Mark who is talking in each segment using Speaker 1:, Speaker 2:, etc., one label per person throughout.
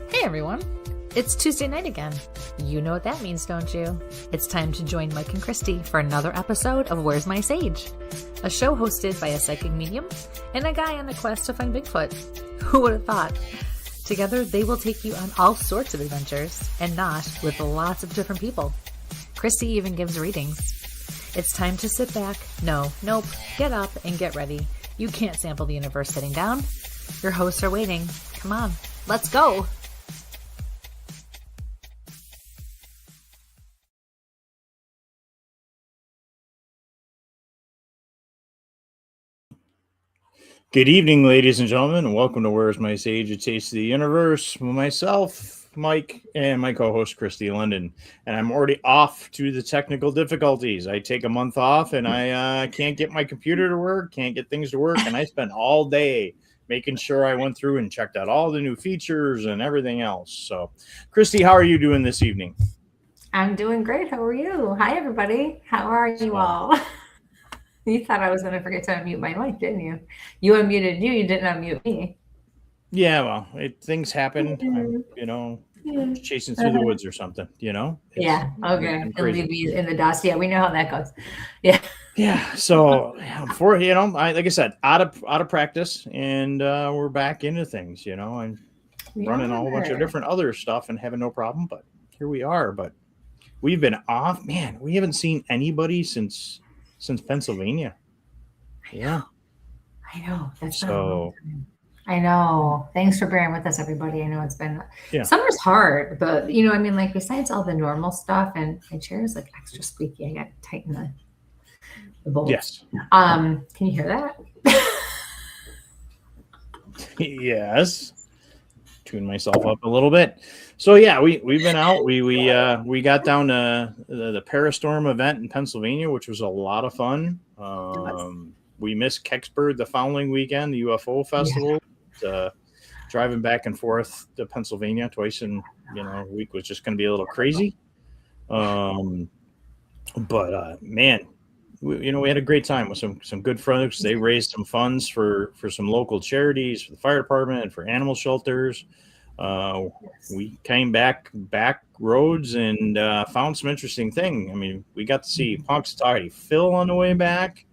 Speaker 1: Hey everyone, it's Tuesday night again. You know what that means, don't you? It's time to join Mike and Christy for another episode of Where's My Sage? A show hosted by a psychic medium and a guy on a quest to find Bigfoot. Who would have thought? Together, they will take you on all sorts of adventures, and not with lots of different people. Christy even gives readings. It's time to sit back, get up and get ready. You can't sample the universe sitting down. Your hosts are waiting. Come on, let's go!
Speaker 2: Good evening, ladies and gentlemen, and welcome to Where's My Sage? A Taste of the Universe. Myself, Mike, and my co-host, Christy London. And I'm already off to the technical difficulties. I take a month off, and I can't get my computer to work, can't get things to work, and I spent all day making sure I went through and checked out all the new features and everything else. So, Christy, how are you doing this evening?
Speaker 3: I'm doing great. How are you? Hi, everybody. How are you all? You thought I was going to forget to unmute my mic, didn't you? You unmuted you. You didn't unmute me.
Speaker 2: Yeah, well, things happen. I'm, chasing through the woods or something,
Speaker 3: Yeah, okay. And leave me in the dust. Yeah, we know how that goes. Yeah.
Speaker 2: Yeah. So like I said, out of practice, and we're back into things. I'm running a whole bunch of different other stuff and having no problem. But here we are. But we've been off. Man, we haven't seen anybody since Pennsylvania. Yeah.
Speaker 3: I know. That's so. Not a long time. I know. Thanks for bearing with us, everybody. I know it's been summer's hard, but besides all the normal stuff, and my chair is like extra squeaky. I got to tighten the bolts.
Speaker 2: Yes.
Speaker 3: Can you hear that?
Speaker 2: Yes. Tune myself up a little bit. So yeah, we've been out. We got down to the Parastorm event in Pennsylvania, which was a lot of fun. We missed Kecksburg the following weekend, the UFO festival. Driving back and forth to Pennsylvania twice in a week was just going to be a little crazy. Man, we had a great time with some good friends. They raised some funds for some local charities, for the fire department, and for animal shelters. We came back roads and found some interesting things. I mean, we got to see Punxsutawney Phil on the way back.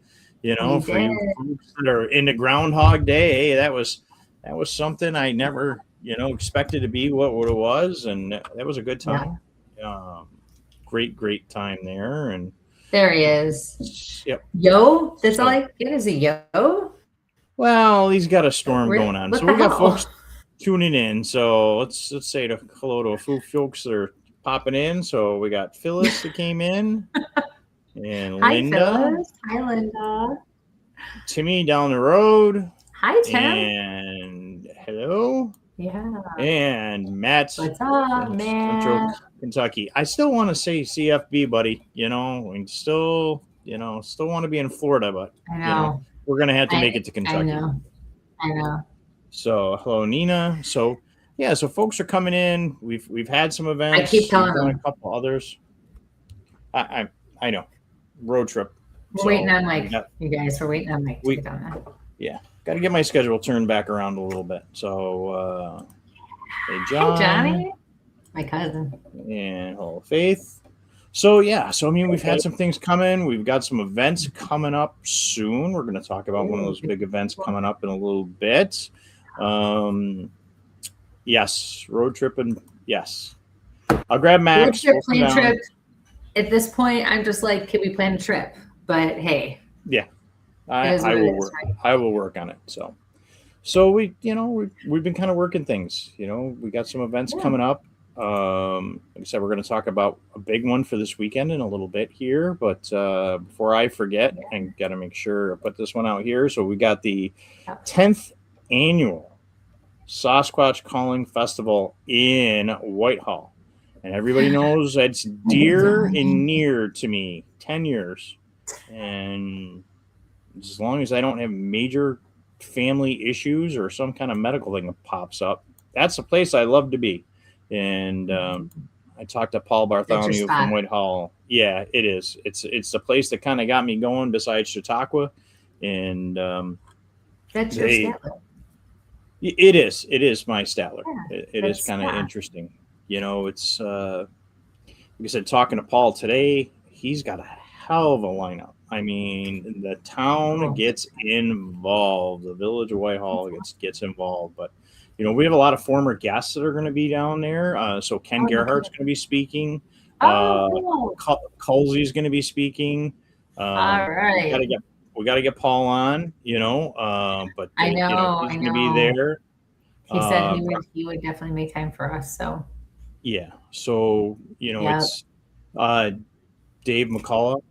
Speaker 2: For you folks that are into Groundhog Day, hey, that was something I never expected to be what it was, and that was a good time. Yeah. Great time there, and
Speaker 3: there he is.
Speaker 2: Yep.
Speaker 3: Yo, that's all I get is a yo.
Speaker 2: Well, he's got a storm going on, so we got folks tuning in. So let's say hello to a few folks that are popping in. So we got Phyllis that came in, and
Speaker 3: Hi,
Speaker 2: Linda.
Speaker 3: Phyllis. Hi, Linda.
Speaker 2: Timmy down the road.
Speaker 3: Hi, Tim.
Speaker 2: And hello.
Speaker 3: Yeah.
Speaker 2: And Matt.
Speaker 3: What's up, Matt?
Speaker 2: Central Kentucky. I still want to say CFB, buddy. We still want to be in Florida, but
Speaker 3: I know
Speaker 2: we're gonna have to make it to Kentucky.
Speaker 3: I know.
Speaker 2: So hello, Nina. So yeah, so folks are coming in. We've had some events.
Speaker 3: I keep telling them.
Speaker 2: A couple others. I know. Road trip.
Speaker 3: We're waiting on Mike. You guys, we're waiting on Mike to get on that.
Speaker 2: Yeah. Got to get my schedule turned back around a little bit. So, hey, John.
Speaker 3: Hi, Johnny. My cousin.
Speaker 2: And hello, Faith. So, yeah. So, we've had some things coming. We've got some events coming up soon. We're going to talk about one of those big events coming up in a little bit. Yes. Road trip and yes. I'll grab Max.
Speaker 3: Road trip, plane trip. At this point, I'm just like, can we plan a trip? But hey.
Speaker 2: Yeah. I will work. Right? I will work on it. So we've been kind of working things. We got some events coming up. Like I said, we're going to talk about a big one for this weekend in a little bit here. But before I forget, I got to make sure I put this one out here. So we got the 10th annual Sasquatch Calling Festival in Whitehall, and everybody knows that's dear and near to me. 10 years, and as long as I don't have major family issues or some kind of medical thing that pops up, that's a place I love to be. And I talked to Paul Bartholomew from Whitehall. Yeah, it is. It's the place that kind of got me going besides Chautauqua. And
Speaker 3: that's your spot.
Speaker 2: It is my Statler.
Speaker 3: Yeah,
Speaker 2: it is kind of interesting. It's like I said, talking to Paul today, he's got a hell of a lineup. I mean, the town gets involved. The village of Whitehall gets involved. But, we have a lot of former guests that are going to be down there. So Ken Gerhardt's going to be speaking. Colsey's going to be speaking.
Speaker 3: All right.
Speaker 2: We got to get Paul on, but
Speaker 3: I know,
Speaker 2: he's going to be there.
Speaker 3: He said he would definitely make time for us. So
Speaker 2: yeah. So, it's Dave McCullough.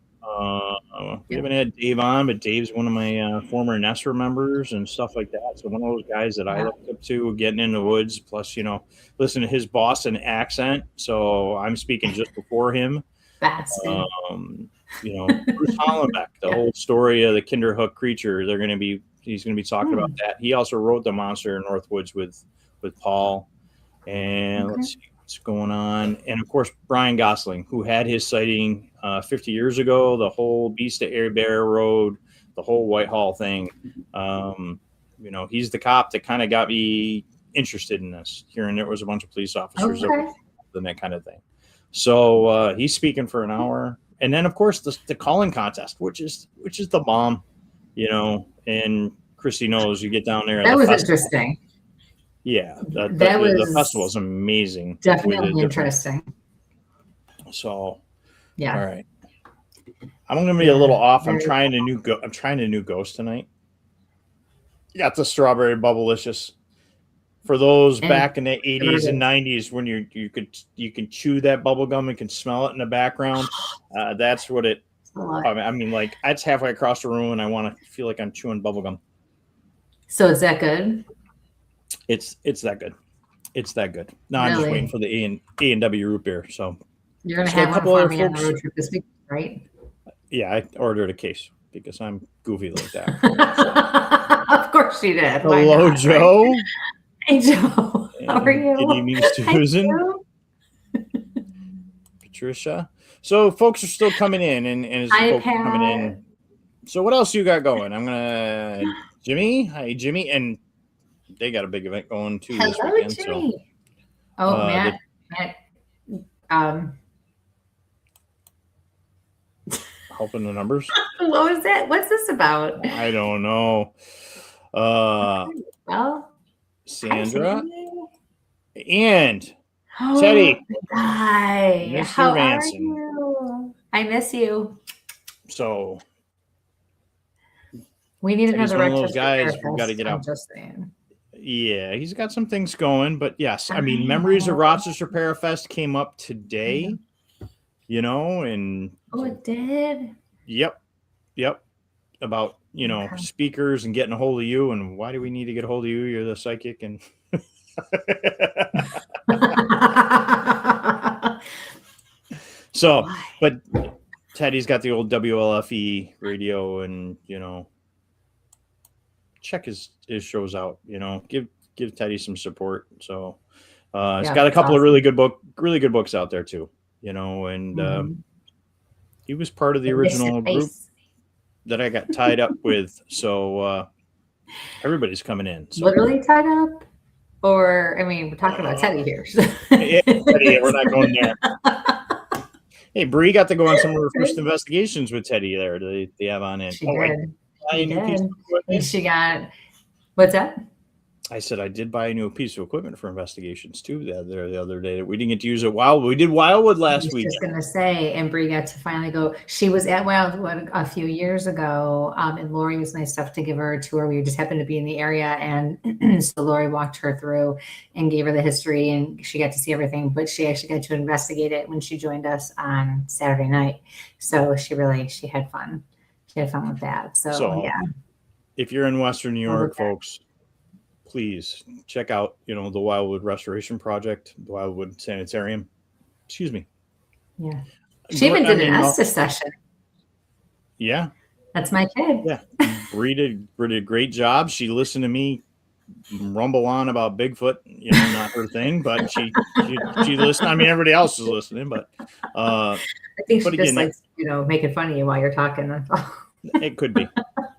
Speaker 2: We haven't had Dave on, but Dave's one of my former Nestor members and stuff like that. So one of those guys that I looked up to getting in the woods, plus, listen to his Boston accent. So I'm speaking just before him.
Speaker 3: Bruce
Speaker 2: Hollenbeck, the whole story of the Kinderhook creature. He's going to be talking about that. He also wrote The Monster in Northwoods with Paul. And let's see what's going on. And of course, Brian Gosling, who had his sighting 50 years ago, the whole Beast to Air Bear Road, the whole Whitehall thing. He's the cop that kind of got me interested in this, hearing there was a bunch of police officers and that kind of thing. So he's speaking for an hour. And then, of course, the calling contest, which is the bomb, and Christy knows you get down there.
Speaker 3: That was interesting.
Speaker 2: Yeah, the festival is amazing.
Speaker 3: Definitely interesting.
Speaker 2: So,
Speaker 3: yeah.
Speaker 2: All right. I'm going to be a little off. I'm trying a new ghost tonight. You got the strawberry bubblicious. For those back in the 80s and 90s, when you can chew that bubble gum and can smell it in the background, that's what it. I mean, like that's halfway across the room, and I want to feel like I'm chewing bubble gum.
Speaker 3: So is that good?
Speaker 2: It's that good. It's that good. No, I'm just waiting for the A&W root beer. So
Speaker 3: you're gonna have a couple for me on the road trip this week, right?
Speaker 2: Yeah, I ordered a case because I'm goofy like that.
Speaker 3: Of course you did.
Speaker 2: Hello, Joe.
Speaker 3: Right? Hey, Joe. How are you?
Speaker 2: Good evening, Susan. Patricia. So folks are still coming in, and as folks are coming in. So what else you got going? I'm gonna Jimmy. Hi, Jimmy, and they got a big event going too this weekend.
Speaker 3: Jimmy. So, Matt.
Speaker 2: Helping the numbers.
Speaker 3: What was that? What's this about?
Speaker 2: I don't know.
Speaker 3: Well.
Speaker 2: Sandra and Teddy.
Speaker 3: Hi.
Speaker 2: Mr.
Speaker 3: How
Speaker 2: Vanson.
Speaker 3: are you? I miss you.
Speaker 2: So
Speaker 3: we need another
Speaker 2: one of those guys. We got to get out.
Speaker 3: I'm just saying.
Speaker 2: Yeah, he's got some things going, but yes, I mean, Memories of Rochester Parafest came up today. And
Speaker 3: it did.
Speaker 2: Yep. About speakers and getting a hold of you, and why do we need to get a hold of you? You're the psychic, and so. But Teddy's got the old WLFE radio, and check his shows out. Give Teddy some support. So he's got a couple of really good books out there too. And he was part of the original group that I got tied up with. So everybody's coming in. So.
Speaker 3: Literally tied up? Or, I mean, we're talking about Teddy here.
Speaker 2: Yeah, we're not going there. Hey, Bree got to go on some of her first investigations with Teddy there. They have on it.
Speaker 3: She did. And she got, what's that?
Speaker 2: I said I did buy a new piece of equipment for investigations too the other day. We didn't get to use it Wildwood. We did Wildwood last week.
Speaker 3: I was just gonna say, and Bree got to finally go. She was at Wildwood a few years ago, and Lori was nice enough to give her a tour. We just happened to be in the area, and so Lori walked her through and gave her the history, and she got to see everything. But she actually got to investigate it when she joined us on Saturday night. So she had fun. She had fun with that. So yeah.
Speaker 2: If you're in Western New York, folks, please check out, the Wildwood Restoration Project, the Wildwood Sanitarium. Excuse me.
Speaker 3: Yeah. She even did an Estes session.
Speaker 2: Yeah.
Speaker 3: That's my kid.
Speaker 2: Yeah. Bree did a great job. She listened to me rumble on about Bigfoot, not her thing, but she listened. I mean, everybody else is listening, but
Speaker 3: I think she just likes, making fun of you while you're talking. That's all. It
Speaker 2: could be.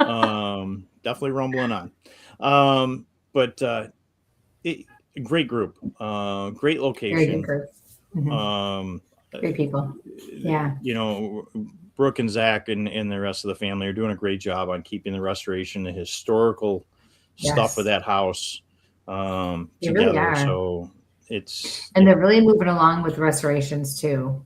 Speaker 2: Definitely rumbling on. But great group, great location.
Speaker 3: Very good group. Great people. Yeah.
Speaker 2: Brooke and Zach and the rest of the family are doing a great job on keeping the restoration, the historical stuff of that house together. Really are. So they're really moving along with restorations too.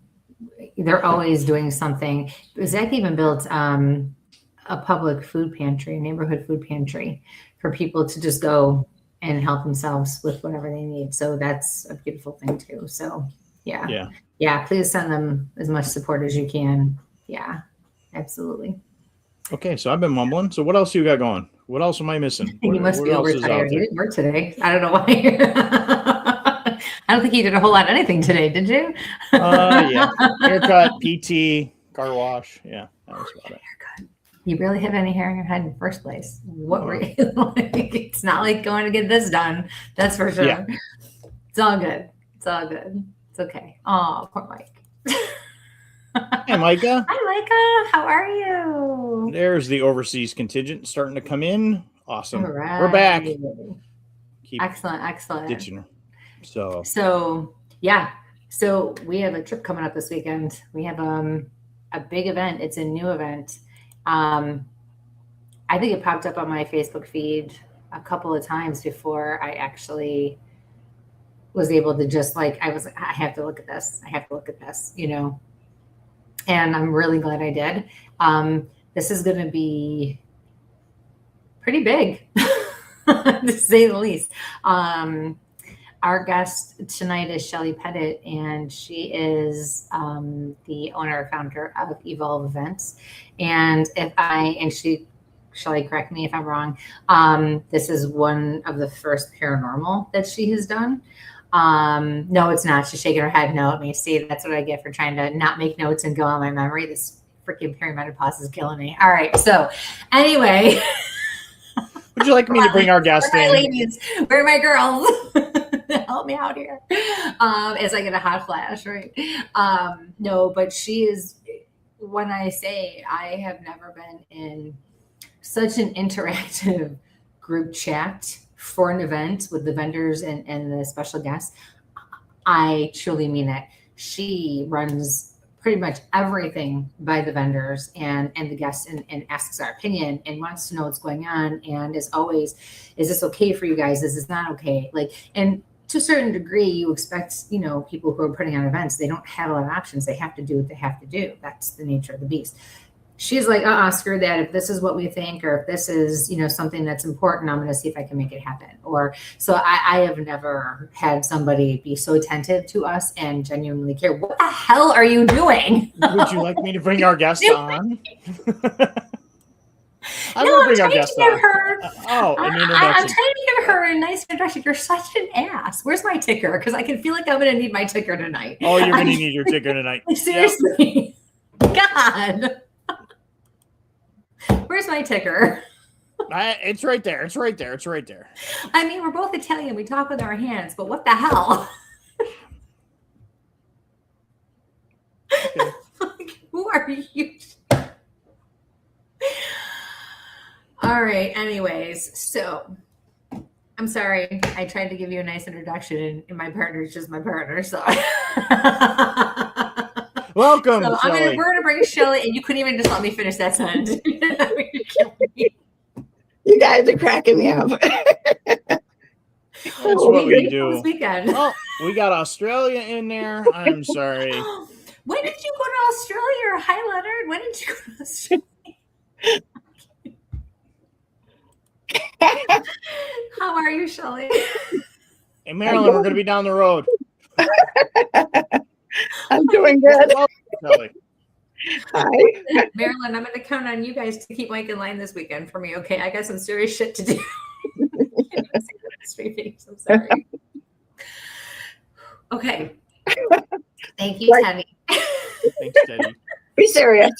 Speaker 2: They're always doing something. Zach even built a public food pantry, a neighborhood food pantry for people to just go and help themselves with whatever they need. So that's a beautiful thing too. So yeah. Please send them as much support as you can. Yeah, absolutely. Okay, so I've been mumbling. So what else you got going? What else am I missing?
Speaker 3: You must be overtired. You didn't work today. I don't know why. I don't think you did a whole lot of anything today, did you?
Speaker 2: Yeah. Haircut, PT, car wash. Yeah, that was about it.
Speaker 3: Haircut. You really have any hair in your head in the first place? What were you like? It's not like going to get this done. That's for sure. Yeah. It's all good. It's all good. It's okay. Oh, poor Mike.
Speaker 2: Hey, Micah.
Speaker 3: Hi, Micah. How are you?
Speaker 2: There's the overseas contingent starting to come in. Awesome. Right. We're back.
Speaker 3: Excellent.
Speaker 2: Ditching her.
Speaker 3: So yeah. So we have a trip coming up this weekend. We have a big event. It's a new event. I think it popped up on my Facebook feed a couple of times before I actually was able to just I have to look at this. And I'm really glad I did. This is going to be pretty big, to say the least. Our guest tonight is Shelley Pettit, and she is the owner, founder of Evolve Events. And Shelley, correct me if I'm wrong. This is one of the first paranormal that she has done. No, it's not. She's shaking her head no at me. See, that's what I get for trying to not make notes and go on my memory. This freaking perimenopause is killing me. All right. So anyway.
Speaker 2: Would you like me to bring our guest in?
Speaker 3: Ladies, where are my girls? Help me out here. As I get a hot flash, right? No, but she is, when I say I have never been in such an interactive group chat for an event with the vendors and the special guests, I truly mean it. She runs pretty much everything by the vendors and the guests and asks our opinion and wants to know what's going on. And is always, is this okay for you guys? Is this not okay? And to a certain degree, you expect, people who are putting on events, they don't have a lot of options. They have to do what they have to do. That's the nature of the beast. She's like, screw that. If this is what we think, or if this is, something that's important, I'm going to see if I can make it happen. So I have never had somebody be so attentive to us and genuinely care. What the hell are you doing?
Speaker 2: Would you like me to bring our guest on? I will bring our guest on.
Speaker 3: I'm trying to give her a nice introduction. You're such an ass. Where's my ticker? Because I can feel like I'm going to need my ticker tonight.
Speaker 2: Oh, you're going to need your ticker tonight.
Speaker 3: Seriously. Yep. God. Where's my ticker?
Speaker 2: It's right there.
Speaker 3: I mean, we're both Italian. We talk with our hands, but what the hell? Okay. Who are you? All right. Anyways, so I'm sorry. I tried to give you a nice introduction, and my partner is just my partner. So.
Speaker 2: Welcome,
Speaker 3: so
Speaker 2: Shelley.
Speaker 3: We're going to bring Shelley, and you couldn't even just let me finish that sentence.
Speaker 4: You guys are cracking me up.
Speaker 2: That's what we do.
Speaker 3: This weekend.
Speaker 2: Oh, we got Australia in there. I'm sorry.
Speaker 3: When did you go to Australia? Hi, Leonard. When did you go to Australia? How are you, Shelley?
Speaker 2: Hey, Marilyn, we're going to be down the road.
Speaker 4: I'm doing good. Hi.
Speaker 3: Marilyn, I'm going to count on you guys to keep Mike in line this weekend for me, okay? I got some serious shit to do. I'm sorry. Okay. Thank you, Teddy.
Speaker 2: Thanks, Teddy.
Speaker 4: Be serious.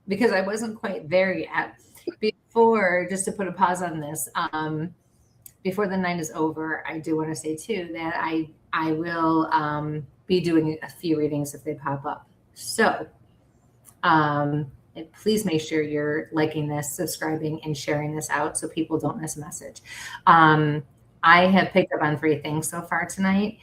Speaker 3: Because I wasn't quite there yet. Before, just to put a pause on this, before the night is over, I do want to say too that I will be doing a few readings if they pop up. So please make sure you're liking this, subscribing, and sharing this out so people don't miss a message. I have picked up on 3 things so far tonight.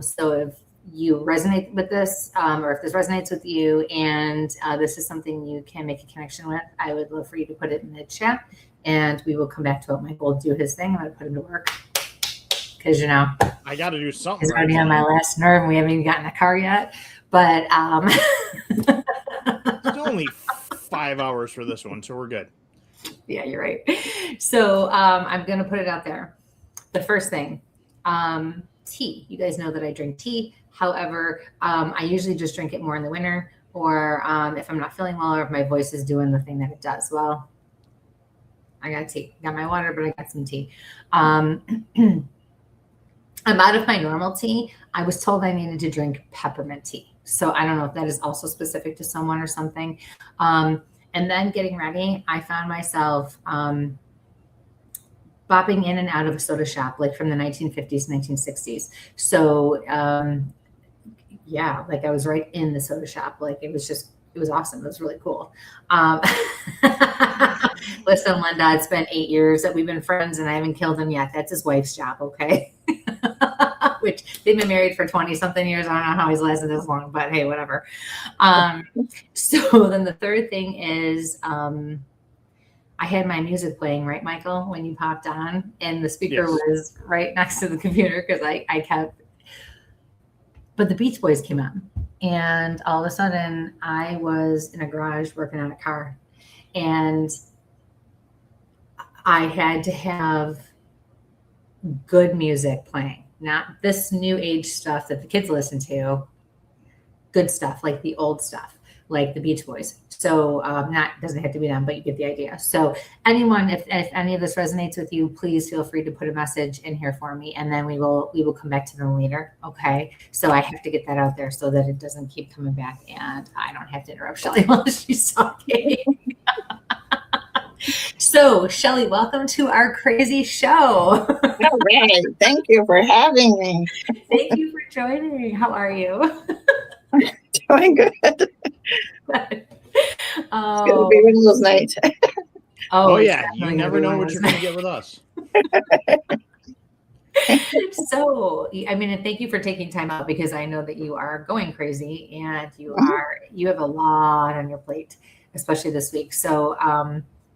Speaker 3: So if you resonate with this, or if this resonates with you and this is something you can make a connection with, I would love for you to put it in the chat and we will come back to it. Michael will do his thing. I'm going to put him to work because, you know,
Speaker 2: I got to do something.
Speaker 3: He's already on my last nerve and we haven't even gotten in the car yet. But
Speaker 2: it's only 5 hours for this one, so we're good.
Speaker 3: Yeah, you're right. So I'm going to put it out there. The first thing, tea. You guys know that I drink tea. However, I usually just drink it more in the winter or if I'm not feeling well or if my voice is doing the thing that it does. Well, I got tea. Got my water, but I got some tea. I'm out of my normal tea. I was told I needed to drink peppermint tea. So I don't know if that is also specific to someone or something. And then getting ready, I found myself bopping in and out of a soda shop, like from the 1950s, 1960s. So yeah, like I was right in the soda shop. Like it was awesome. It was really cool. Listen, Linda, it's been 8 years that we've been friends and I haven't killed him yet. That's his wife's job. Okay. Which they've been married for 20 something years. I don't know how he's lasted this long, but hey, whatever. So then the third thing is, I had my music playing, right, Michael, when you popped on, and the speaker was right next to the computer because I kept, but the Beach Boys came on, and all of a sudden I was in a garage working on a car, and I had to have good music playing, not this new age stuff that the kids listen to, good stuff, like the old stuff, like the Beach Boys. So doesn't have to be them, but you get the idea. So anyone, if any of this resonates with you, please feel free to put a message in here for me, and then we will come back to them later. Okay. So I have to get that out there so that it doesn't keep coming back, and I don't have to interrupt Shelley while she's talking. So Shelley, welcome to our crazy show.
Speaker 4: All right. Thank you for having me.
Speaker 3: Thank you for joining. How are you?
Speaker 4: Doing good. It's gonna be one of those nights.
Speaker 2: Oh yeah, you never know what you're gonna get with us.
Speaker 3: So, I mean, and thank you for taking time out because I know that you are going crazy and you have a lot on your plate, especially this week. So,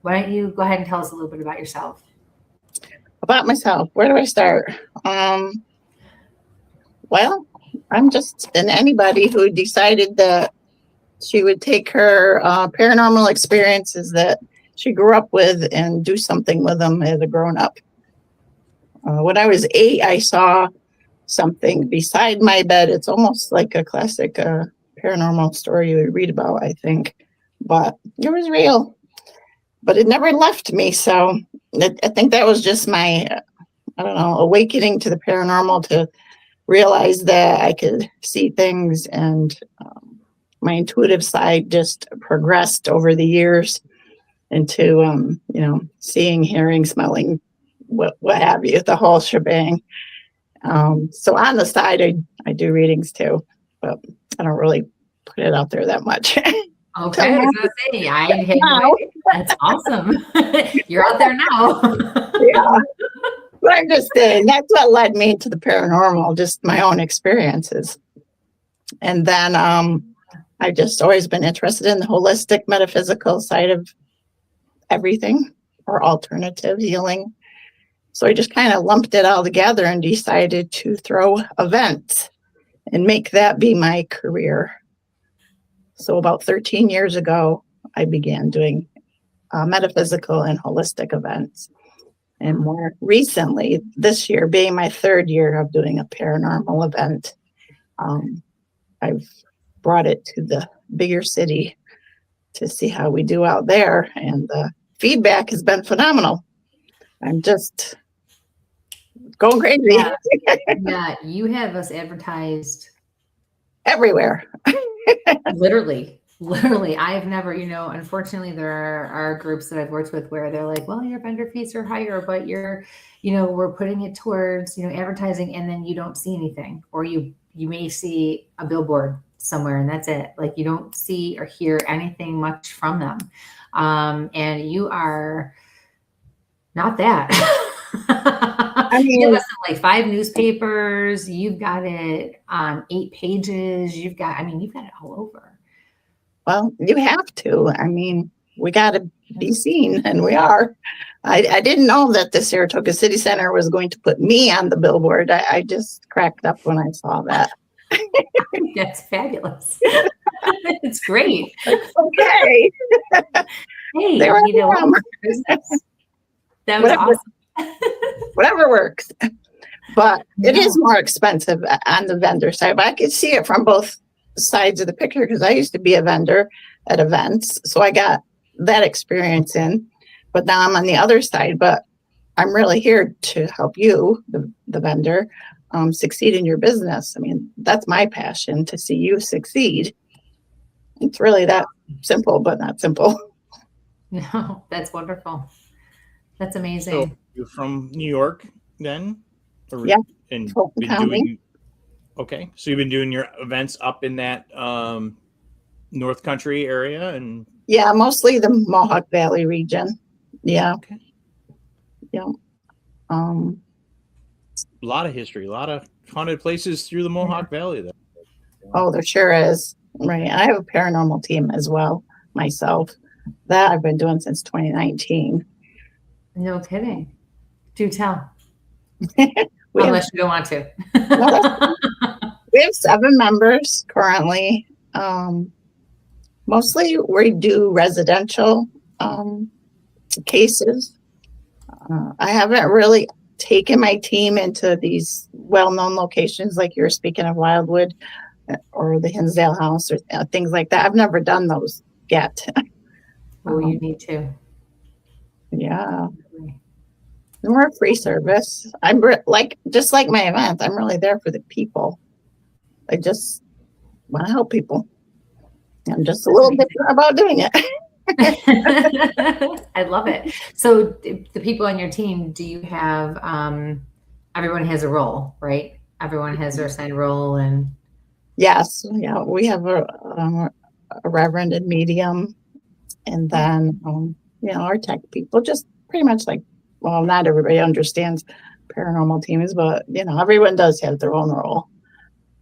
Speaker 3: why don't you go ahead and tell us a little bit about yourself?
Speaker 4: About myself, where do I start? Well, I'm just anybody who decided that she would take her paranormal experiences that she grew up with and do something with them as a grown-up. When I was 8, I saw something beside my bed. It's almost like a classic paranormal story you would read about, I think. But it was real. But it never left me. So I think that was just my, awakening to the paranormal, to realize that I could see things, and my intuitive side just progressed over the years into, seeing, hearing, smelling, what have you, the whole shebang. So on the side, I do readings too, but I don't really put it out there that much.
Speaker 3: Okay, I was gonna say, that's awesome. You're out there now.
Speaker 4: Yeah. But I'm just saying, that's what led me to the paranormal, just my own experiences. And then I've just always been interested in the holistic metaphysical side of everything, or alternative healing. So I just kind of lumped it all together and decided to throw events and make that be my career. So about 13 years ago, I began doing metaphysical and holistic events. And more recently, this year being my 3rd year of doing a paranormal event, I've brought it to the bigger city to see how we do out there. And the feedback has been phenomenal. I'm just going crazy.
Speaker 3: Yeah, you have us advertised
Speaker 4: everywhere.
Speaker 3: Literally. I've never, unfortunately there are groups that I've worked with where they're like, well, your vendor fees are higher, but we're putting it towards, advertising, and then you don't see anything, or you may see a billboard somewhere and that's it. Like you don't see or hear anything much from them. And you are not that. I mean, you have like 5 newspapers. You've got it on 8 pages. You've got it all over.
Speaker 4: Well, you have to. I mean, we got to be seen, and we are. I didn't know that the Saratoga City Center was going to put me on the billboard. I just cracked up when I saw that.
Speaker 3: That's fabulous. It's great.
Speaker 4: Okay.
Speaker 3: Hey, you know what? That was awesome.
Speaker 4: Whatever works. But it is more expensive on the vendor side. But I could see it from both sides of the picture because I used to be a vendor at events. So I got that experience in. But now I'm on the other side. But I'm really here to help you, the vendor, succeed in your business. I mean, that's my passion, to see you succeed. It's really that simple, but not simple.
Speaker 3: No, that's wonderful. That's amazing.
Speaker 2: So you're from New York then?
Speaker 4: Yeah.
Speaker 2: And okay. So you've been doing your events up in that North Country area? And
Speaker 4: yeah, mostly the Mohawk Valley region. Yeah.
Speaker 2: Okay.
Speaker 4: Yeah.
Speaker 2: A lot of history, a lot of haunted places through the Mohawk Valley there.
Speaker 4: Oh, there sure is. Right. I have a paranormal team as well myself. That I've been doing since 2019.
Speaker 3: No kidding. Do tell.
Speaker 4: Unless
Speaker 3: you don't want to.
Speaker 4: We have 7 members currently. Mostly we do residential cases. I haven't really taken my team into these well-known locations like you're speaking of, Wildwood or the Hinsdale House or things like that. I've never done those yet.
Speaker 3: Oh, you need to.
Speaker 4: Yeah. And we're a free service. I'm just like my events. I'm really there for the people. I just want to help people. I'm just a little different about doing it.
Speaker 3: I love it. So the people on your team, do you have, everyone has a role, right? Everyone has their assigned role and.
Speaker 4: Yes. Yeah. We have a reverend and medium and then, our tech people, just pretty much like, well, not everybody understands paranormal teams, but everyone does have their own role.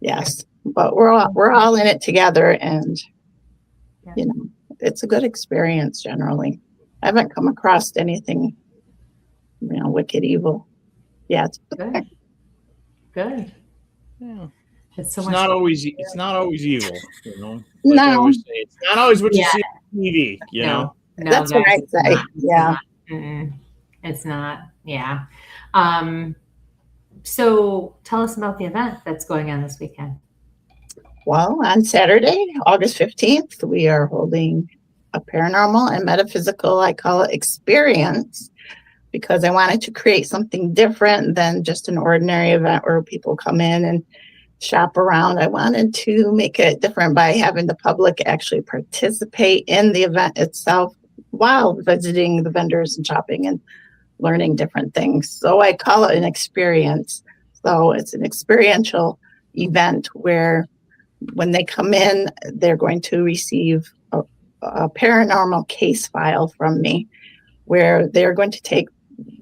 Speaker 4: Yes. But we're all in it together and, it's a good experience generally. I haven't come across anything, wicked evil yet.
Speaker 3: Good. Good.
Speaker 2: Yeah.
Speaker 3: It's so
Speaker 2: it's
Speaker 3: much
Speaker 2: not always evil, Like
Speaker 4: no.
Speaker 2: I always say, it's not always what you see on TV,
Speaker 3: No,
Speaker 4: that's what I say.
Speaker 3: It's not. Yeah. So tell us about the event that's going on this weekend.
Speaker 4: Well, on Saturday, August 15th, we are holding a paranormal and metaphysical, I call it, experience, because I wanted to create something different than just an ordinary event where people come in and shop around. I wanted to make it different by having the public actually participate in the event itself while visiting the vendors and shopping and learning different things. So I call it an experience. So it's an experiential event where when they come in, they're going to receive a paranormal case file from me where they're going to take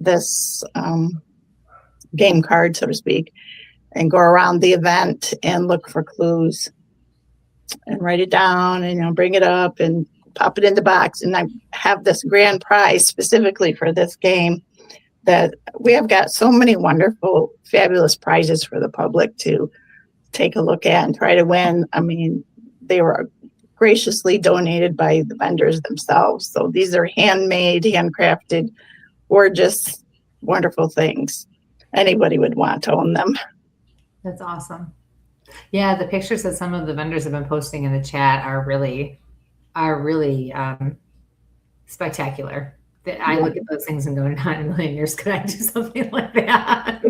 Speaker 4: this game card, so to speak, and go around the event and look for clues and write it down and bring it up and pop it in the box. And I have this grand prize specifically for this game that we have got so many wonderful, fabulous prizes for the public to take a look at and try to win. I mean, they were graciously donated by the vendors themselves. So these are handmade, handcrafted, gorgeous, wonderful things. Anybody would want to own them.
Speaker 3: That's awesome. Yeah, the pictures that some of the vendors have been posting in the chat are really spectacular. I look at those things and go, not in a million years could I do something like that.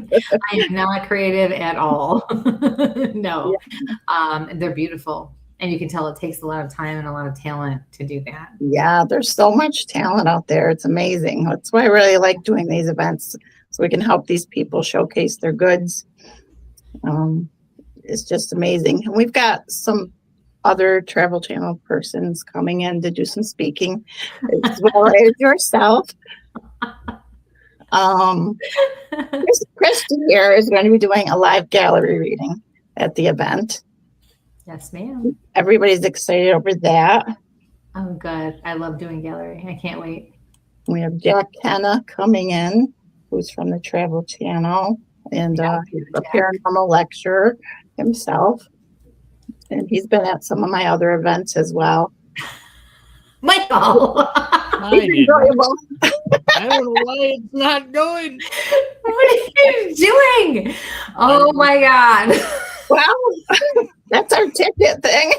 Speaker 3: I am not creative at all. No. They're beautiful. And you can tell it takes a lot of time and a lot of talent to do that.
Speaker 4: Yeah, there's so much talent out there. It's amazing. That's why I really like doing these events, so we can help these people showcase their goods. It's just amazing. And we've got some other Travel Channel persons coming in to do some speaking, as well as yourself. Christy here is going to be doing a live gallery reading at the event.
Speaker 3: Yes, ma'am.
Speaker 4: Everybody's excited over that.
Speaker 3: Oh, good. I love doing gallery. I can't wait.
Speaker 4: We have Jack Kenna coming in, who's from the Travel Channel, and he's a paranormal lecturer himself. And he's been at some of my other events as well.
Speaker 3: Michael!
Speaker 4: He's enjoyable.
Speaker 2: I don't know why it's not going.
Speaker 3: What are you doing? Oh my God.
Speaker 4: Well, that's our ticket thing.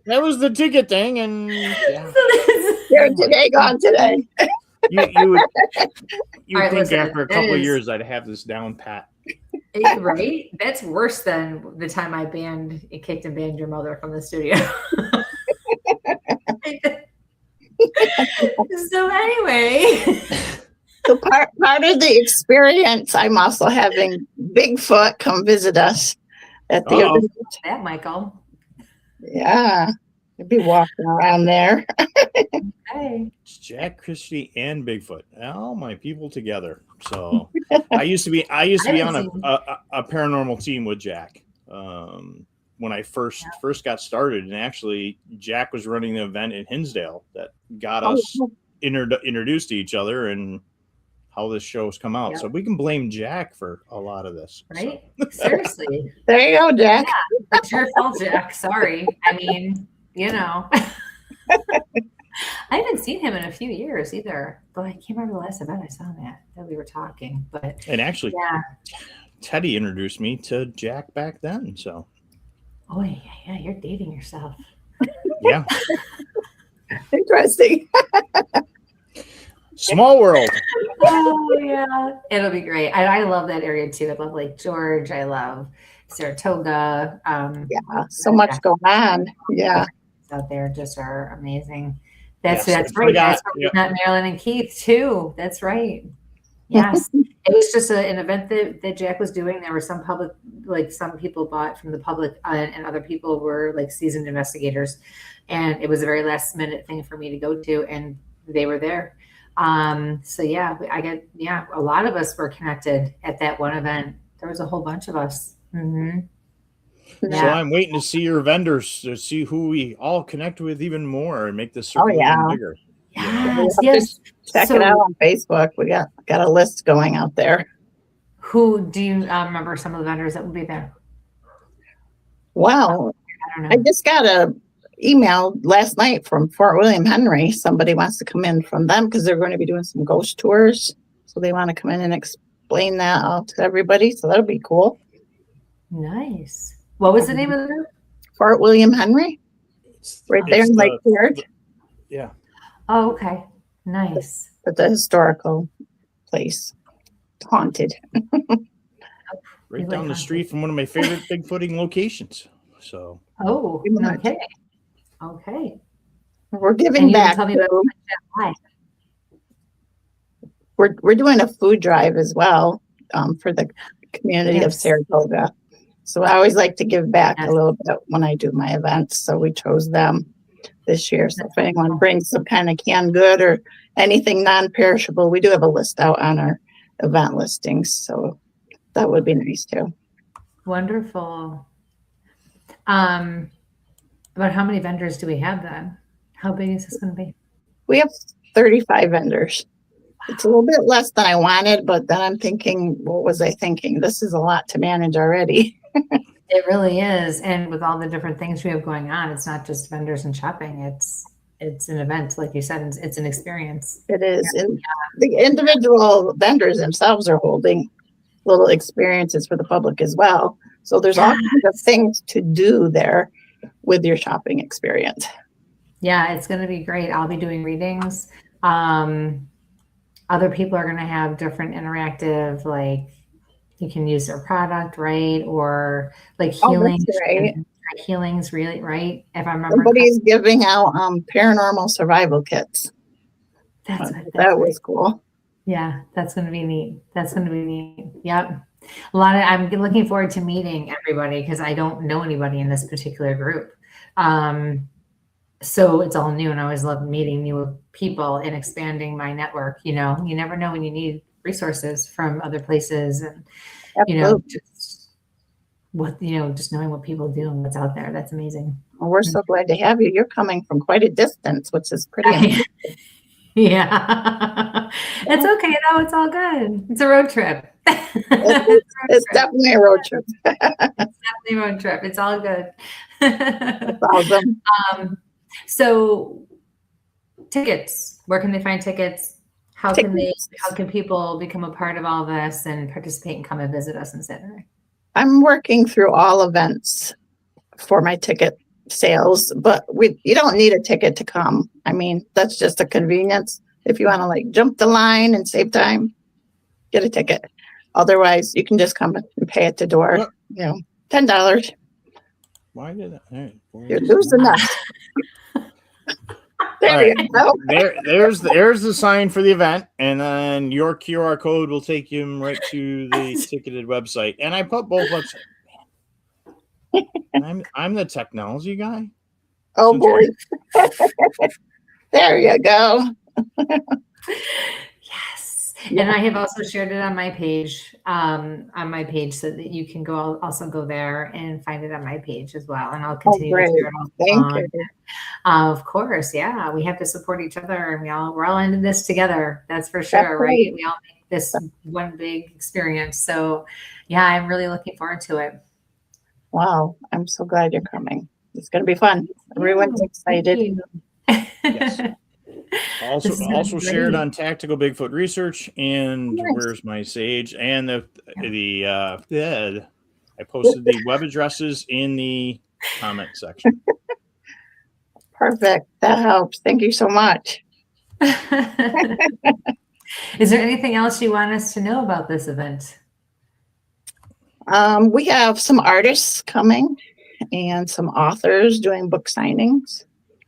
Speaker 2: That was the ticket thing, and
Speaker 4: Here today, gone today.
Speaker 2: You would
Speaker 3: Right,
Speaker 2: think
Speaker 3: listen,
Speaker 2: after a couple of years I'd have this down pat.
Speaker 3: Right? That's worse than the time I kicked and banned your mother from the studio. So anyway.
Speaker 4: So part of the experience, I'm also having Bigfoot come visit us at the event.
Speaker 3: That, Michael.
Speaker 4: Yeah, I'd be walking around there.
Speaker 3: Okay.
Speaker 2: It's Jack, Christy, and Bigfoot. All my people together. So I used to be on a paranormal team with Jack when I first got started, and actually Jack was running the event in Hinsdale that got us introduced to each other and how this show's come out. Yep. So we can blame Jack for a lot of this.
Speaker 3: Right? So. Seriously.
Speaker 4: There you go, Jack.
Speaker 3: Yeah, it's your fault, Jack. Sorry. I mean, I haven't seen him in a few years either, but I can't remember the last event I saw him at that we were talking.
Speaker 2: And actually, Teddy introduced me to Jack back then. So,
Speaker 3: oh yeah, you're dating yourself.
Speaker 2: Yeah,
Speaker 4: interesting.
Speaker 2: Small world.
Speaker 3: Oh yeah, it'll be great. I love that area too. I love Lake George. I love Saratoga.
Speaker 4: So much going on. Yeah,
Speaker 3: out there just are amazing. That's right. That's where we met Marilyn and Keith too. That's right. Yes. It was just an event that Jack was doing. There were some public, like some people bought from the public and other people were like seasoned investigators. And it was a very last minute thing for me to go to, and they were there. So a lot of us were connected at that one event. There was a whole bunch of us. Mm-hmm.
Speaker 2: So I'm waiting to see your vendors to see who we all connect with even more and make this circle even bigger.
Speaker 3: Yes.
Speaker 4: Check it out on Facebook. We got a list going out there.
Speaker 3: Who do you remember some of the vendors that will be there?
Speaker 4: Well, I just got a email last night from Fort William Henry. Somebody wants to come in from them because they're going to be doing some ghost tours. So they want to come in and explain that out to everybody. So that'll be cool.
Speaker 3: Nice. What was the name of it?
Speaker 4: Fort William Henry. Right there in Lake George.
Speaker 2: Yeah.
Speaker 3: Oh, okay. Nice.
Speaker 4: But the historical place. It's haunted.
Speaker 2: Right down the street from one of my favorite Bigfooting locations. So.
Speaker 3: Oh, okay. Okay.
Speaker 4: We're giving back.
Speaker 3: Tell me about
Speaker 4: we're doing a food drive as well for the community of Saratoga. So I always like to give back a little bit when I do my events. So we chose them this year. So if anyone brings some kind of canned good or anything non-perishable, we do have a list out on our event listings. So that would be nice too.
Speaker 3: Wonderful. About how many vendors do we have then? How big is this going to be?
Speaker 4: We have 35 vendors. It's a little bit less than I wanted, but then I'm thinking, what was I thinking? This is a lot to manage already.
Speaker 3: It really is. And with all the different things we have going on, it's not just vendors and shopping. It's an event. Like you said, it's an experience.
Speaker 4: It is. And the individual vendors themselves are holding little experiences for the public as well. So there's all kinds of things to do there with your shopping experience.
Speaker 3: Yeah, it's going to be great. I'll be doing readings. Other people are going to have different interactive, like you can use their product, right? Or like healing.
Speaker 4: Right.
Speaker 3: Healings, really, right? If I remember.
Speaker 4: Somebody's giving out paranormal survival kits. That was cool.
Speaker 3: Yeah, that's going to be neat. Yep. I'm looking forward to meeting everybody because I don't know anybody in this particular group. So it's all new, and I always love meeting new people and expanding my network. You never know when you need resources from other places, and just knowing what people do and what's out there. That's amazing.
Speaker 4: Well, we're so glad to have you. You're coming from quite a distance, which is pretty amazing.
Speaker 3: Yeah. It's okay though. It's all good. It's a road trip.
Speaker 4: It's definitely a road trip.
Speaker 3: It's definitely a road trip. It's all good.
Speaker 4: That's awesome.
Speaker 3: So tickets, where can they find tickets? How can people become a part of all this and participate and come and visit us in Saturday?
Speaker 4: I'm working through all events for my ticket sales, but you don't need a ticket to come. I mean, that's just a convenience. If you want to jump the line and save time, get a ticket. Otherwise, you can just come and pay at the door. $10.
Speaker 2: Why did that?
Speaker 4: You're losing us. There you go.
Speaker 2: There's the sign for the event, and then your QR code will take you right to the ticketed website. And I put both websites. I'm the technology guy.
Speaker 4: Oh boy. There you go.
Speaker 3: Yes. Yeah. And I have also shared it on my page, so that you can also go there and find it on my page as well. And I'll continue to share it all.
Speaker 4: Thank you.
Speaker 3: Of course. Yeah. We have to support each other, and we're all into this together. That's for sure. Right. We all make this one big experience. So yeah, I'm really looking forward to it.
Speaker 4: Wow. I'm so glad you're coming. It's going to be fun. Everyone's excited.
Speaker 2: Yes. Also shared on Tactical Bigfoot Research and Where's My Sage, and I posted the web addresses in the comment section.
Speaker 4: Perfect. That helps. Thank you so much.
Speaker 3: Is there anything else you want us to know about this event?
Speaker 4: We have some artists coming and some authors doing book signings.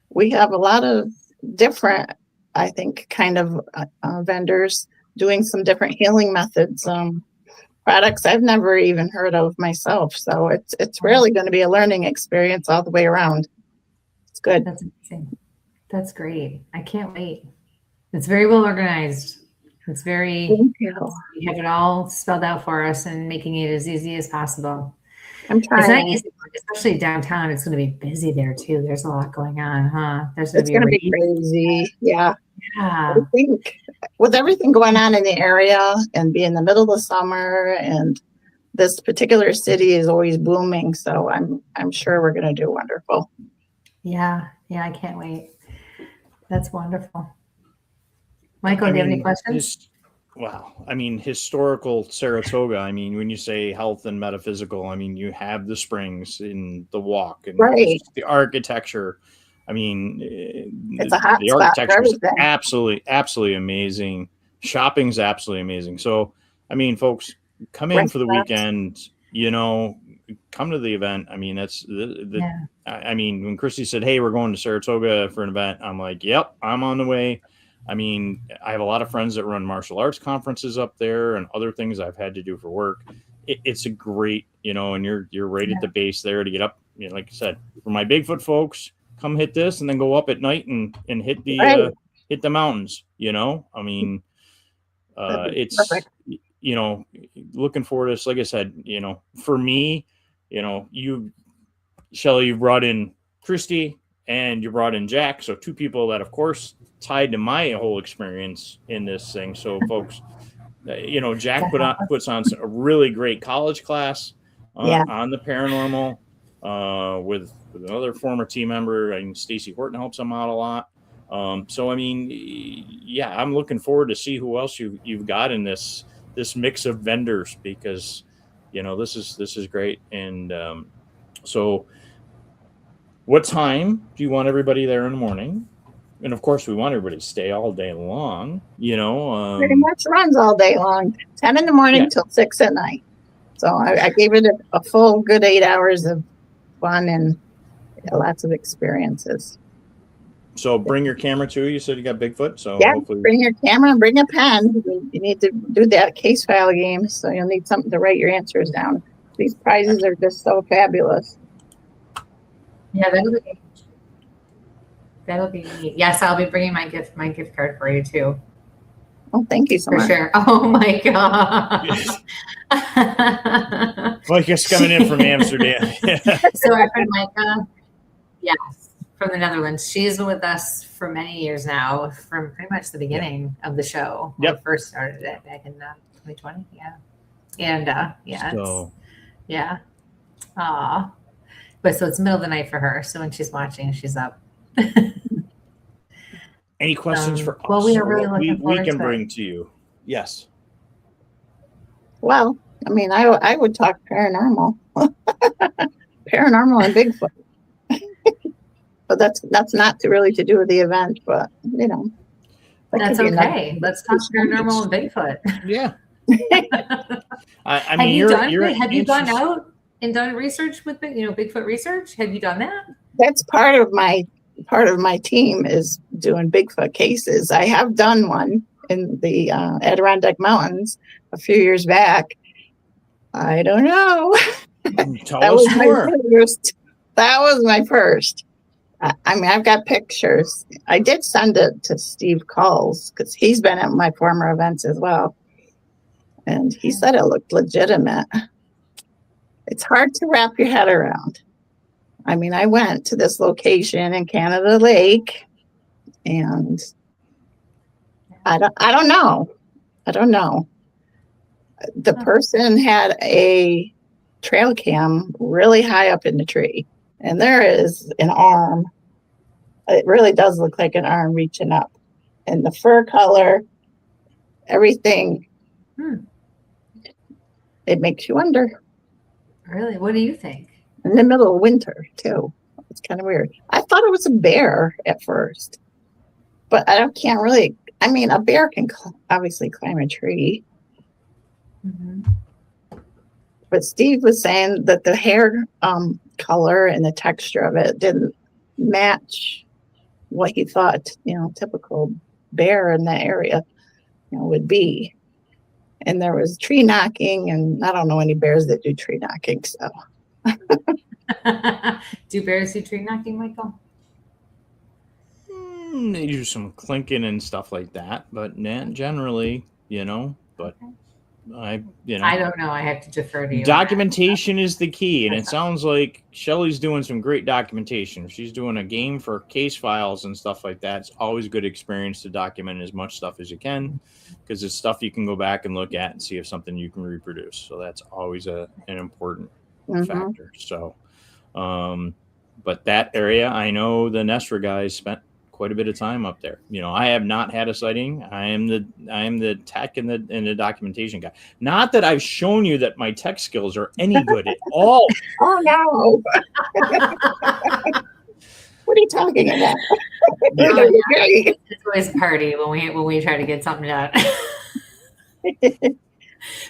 Speaker 4: We have a lot of different, I think, kind of vendors doing some different healing methods, products I've never even heard of myself. So it's really going to be a learning experience all the way around. It's good.
Speaker 3: That's amazing. That's great. I can't wait. It's very well organized. It's very, you have it all spelled out for us and making it as easy as possible.
Speaker 4: I'm trying.
Speaker 3: It's not easy, especially downtown. It's going to be busy there too. There's a lot going on, huh?
Speaker 4: It's going to be crazy. Yeah. I think with everything going on in the area and being in the middle of the summer, and this particular city is always booming. So I'm sure we're going to do wonderful.
Speaker 3: Yeah. I can't wait. That's wonderful. Michael, do you have any questions?
Speaker 2: Historical Saratoga. When you say health and metaphysical, you have the springs in the walk and the architecture.
Speaker 4: It's a hot
Speaker 2: the architecture is absolutely amazing. Shopping's absolutely amazing. So, folks, come in for the weekend. Come to the event. That's when Christy said, "Hey, we're going to Saratoga for an event," I'm like, "Yep, I'm on the way." I have a lot of friends that run martial arts conferences up there and other things I've had to do for work. It's a great, and you're right at the base there to get up. Like I said, for my Bigfoot folks, come hit this and then go up at night and hit the hit the mountains. It's perfect. Looking forward to this. Like I said, for me, you, Shelley, you brought in Christy and you brought in Jack. So two people that, of course, tied to my whole experience in this thing. So folks, Jack puts on a really great college class on the paranormal with another former team member. Stacy Horton helps him out a lot. I'm looking forward to see who else you've got in this mix of vendors, because this is great. And so what time do you want everybody there in the morning? And of course, we want everybody to stay all day long.
Speaker 4: Pretty much runs all day long, 10 in the morning till 6 at night. So I gave it a full good 8 hours of fun and lots of experiences.
Speaker 2: So bring your camera too. You said you got Bigfoot. So hopefully
Speaker 4: bring your camera and bring a pen. You need to do that case file game, so you'll need something to write your answers down. These prizes are just so fabulous.
Speaker 3: Yeah, that'll be neat. Yes, I'll be bringing my gift card for you too.
Speaker 4: Oh, thank you so much.
Speaker 3: For sure. Oh my God.
Speaker 2: Like it's coming in from Amsterdam.
Speaker 3: So our friend Micah, yes, from the Netherlands. She's been with us for many years now, from pretty much the beginning of the show. When we first started it back in 2020. Yeah. And yeah. But so it's middle of the night for her. So when she's watching, she's up.
Speaker 2: Any questions for us?
Speaker 3: Well, we are really looking forward
Speaker 2: we can
Speaker 3: to
Speaker 2: bring
Speaker 3: it.
Speaker 2: to you. Yes.
Speaker 4: Well, I mean, I would talk paranormal, paranormal and Bigfoot. But that's not really to do with the event, but you know.
Speaker 3: That's okay. Let's talk paranormal and Bigfoot.
Speaker 2: Yeah. I mean,
Speaker 3: have you gone out and done research with Bigfoot research? Have you done that?
Speaker 4: That's part of my team is doing Bigfoot cases. I have done one in the Adirondack Mountains a few years back. I don't know.
Speaker 2: Tell us more.
Speaker 4: That was my first. I mean, I've got pictures. I did send it to Steve Calls because he's been at my former events as well. And he said it looked legitimate. It's hard to wrap your head around. I mean, I went to this location in Canada Lake and I don't know. The person had a trail cam really high up in the tree. And there is an arm. It really does look like an arm reaching up. And the fur color, everything, it makes you wonder.
Speaker 3: Really? What do you think?
Speaker 4: In the middle of winter, too. It's kind of weird. I thought it was a bear at first. But a bear can obviously climb a tree.
Speaker 3: Mm-hmm.
Speaker 4: But Steve was saying that the hair color and the texture of it didn't match what he thought, typical bear in that area, would be. And there was tree knocking, and I don't know any bears that do tree knocking, so.
Speaker 3: Do bears do tree knocking, Michael?
Speaker 2: They do some clinking and stuff like that, but generally, but I
Speaker 3: don't know. I have to defer to you.
Speaker 2: Documentation is the key, and it sounds like Shelley's doing some great documentation. She's doing a game for case files and stuff like that. It's always a good experience to document as much stuff as you can, because it's stuff you can go back and look at and see if something you can reproduce. So that's always an important factor. So, but that area, I know the Nestra guys spent quite a bit of time up there. I have not had a sighting. I am the tech and the documentation guy. Not that I've shown you that my tech skills are any good at all.
Speaker 4: Oh no. What are you talking about?
Speaker 3: It's always a party when we try to get something done.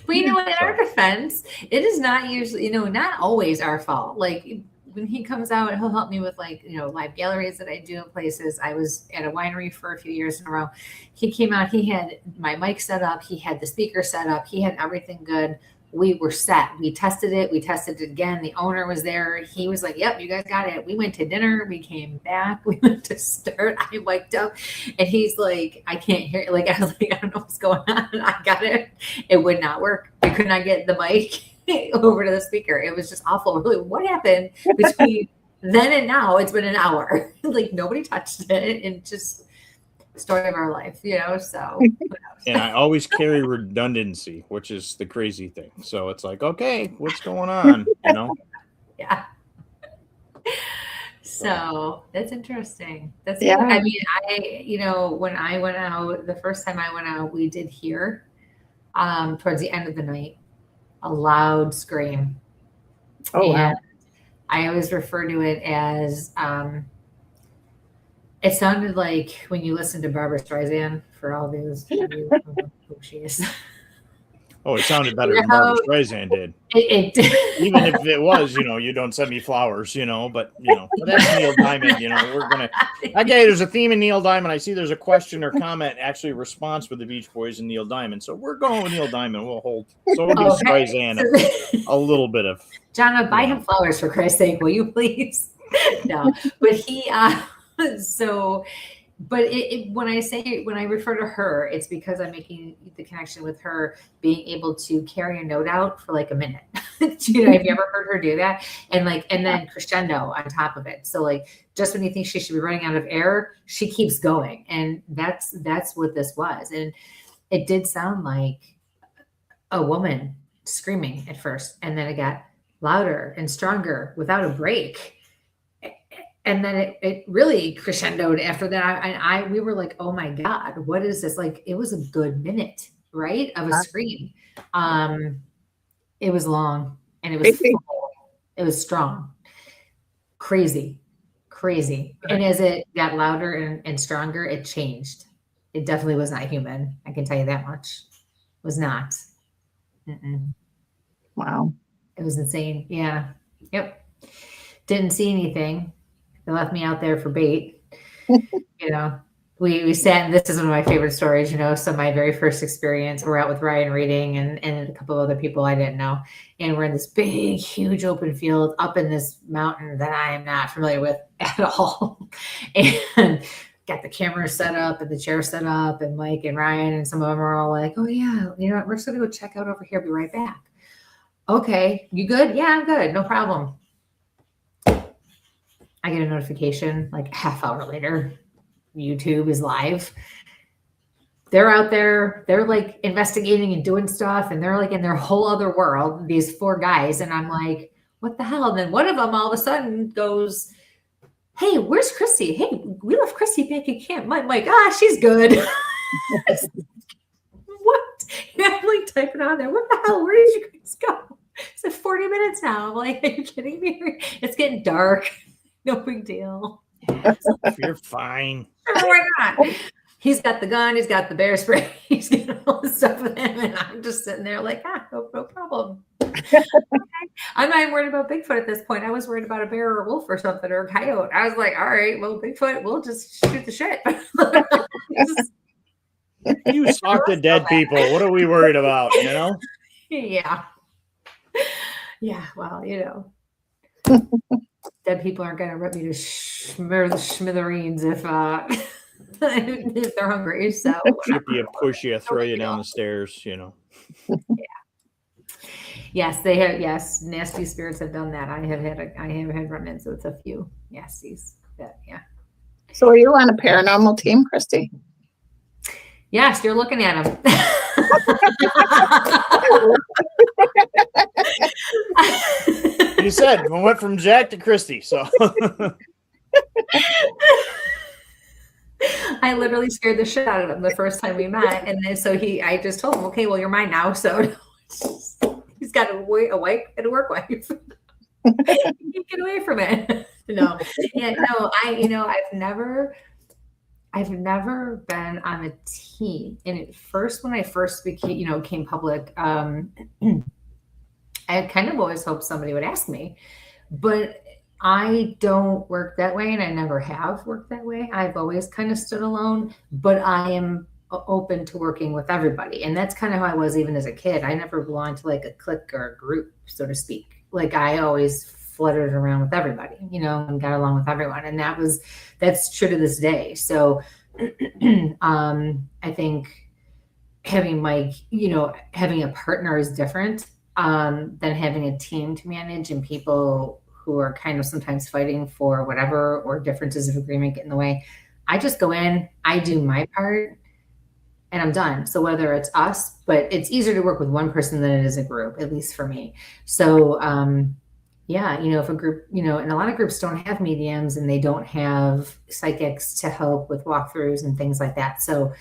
Speaker 3: But in our defense, it is not usually, not always our fault. Like when he comes out, he'll help me with live galleries that I do in places. I was at a winery for a few years in a row. He came out, he had my mic set up. He had the speaker set up. He had everything good. We were set. We tested it. We tested it again. The owner was there. He was like, yep, you guys got it. We went to dinner. We came back. We went to start. I mic'd up. And he's like, I can't hear. Like, I was like, I don't know what's going on. I got it. It would not work. We could not get the mic over to the speaker. It was just awful. Really, what happened between then and now? It's been an hour. Like, nobody touched it. And just story of our life, so who knows?
Speaker 2: And I always carry redundancy, which is the crazy thing. So it's like, okay, what's going on?
Speaker 3: Yeah. So that's interesting. That's
Speaker 4: yeah.
Speaker 3: I mean, when I went out, the first time I went out, we did hear towards the end of the night a loud scream.
Speaker 4: Oh, wow.
Speaker 3: I always refer to it as it sounded like when you listen to Barbara Streisand, for all those who don't know who she is.
Speaker 2: Oh, it sounded better than Barbara Streisand did.
Speaker 3: It did.
Speaker 2: Even if it was, you don't send me flowers, but that's Neil Diamond. We're gonna. Okay, there's a theme in Neil Diamond. I see there's a question or comment, actually a response with the Beach Boys and Neil Diamond. So we're going with Neil Diamond. We'll hold. So we'll do Streisand a little bit of.
Speaker 3: John, buy him flowers for Christ's sake, will you please? No, but he, so, but when I refer to her, it's because I'm making the connection with her being able to carry a note out for like a minute. Have you ever heard her do that? And then crescendo on top of it. So like, just when you think she should be running out of air, she keeps going. And that's what this was. And it did sound like a woman screaming at first, and then it got louder and stronger without a break. And then it really crescendoed after that. We were like, oh my God, what is this? Like, it was a good minute, right? Of a scream. It was long and it was full. It was strong, crazy. And as it got louder and stronger, it changed. It definitely was not human. I can tell you that much. It was not.
Speaker 4: Wow.
Speaker 3: It was insane. Yeah. Yep. Didn't see anything. They left me out there for bait. We sat, and this is one of my favorite stories, so my very first experience, we're out with Ryan reading and a couple of other people I didn't know. And we're in this big, huge open field up in this mountain that I am not familiar with at all. And got the camera set up and the chair set up, and Mike and Ryan and some of them are all like, oh yeah, we're just going to go check out over here. Be right back. Okay. You good? Yeah, I'm good. No problem. I get a notification like a half hour later. YouTube is live. They're out there. They're like investigating and doing stuff. And they're like in their whole other world, these 4 guys. And I'm like, what the hell? And then one of them all of a sudden goes, hey, where's Christy? Hey, we left Christy back at camp. I'm like, she's good. What? I'm like typing on there. What the hell? Where did you guys go? It's 40 minutes now. I'm like, are you kidding me? It's getting dark. No big deal.
Speaker 2: You're fine.
Speaker 3: Sure, why not? He's got the gun. He's got the bear spray. He's got all this stuff with him. And I'm just sitting there like, no problem. Okay. I'm not even worried about Bigfoot at this point. I was worried about a bear or a wolf or something, or a coyote. I was like, all right, well, Bigfoot, we'll just shoot the shit.
Speaker 2: You talk to dead people. What are we worried about,
Speaker 3: Yeah. Yeah, well, dead people aren't going to rip me to smithereens if they're hungry. So
Speaker 2: chip you, push you, throw you down the stairs. Yeah.
Speaker 3: Yes, they have. Yes, nasty spirits have done that. I have had run-ins with a few nasties. Yeah.
Speaker 4: So, are you on a paranormal team, Christy?
Speaker 3: Yes, you're looking at them.
Speaker 2: You said we went from Jack to Christy, so
Speaker 3: I literally scared the shit out of him the first time we met, and then I just told him, okay, well, you're mine now. So he's got a wife and a work wife. You can't get away from it. No, yeah, no. I've never been on a team. And at first, when I first came public, I kind of always hoped somebody would ask me, but I don't work that way, and I never have worked that way. I've always kind of stood alone, but I am open to working with everybody. And that's kind of how I was even as a kid. I never belonged to like a clique or a group, so to speak. Like I always fluttered around with everybody, and got along with everyone. And that's true to this day. So I think having Mike, having a partner is different than having a team to manage, and people who are kind of sometimes fighting for whatever, or differences of agreement get in the way. I just go in, I do my part, and I'm done. So whether it's us, but it's easier to work with one person than it is a group, at least for me. So, if a group, and a lot of groups don't have mediums, and they don't have psychics to help with walkthroughs and things like that. So,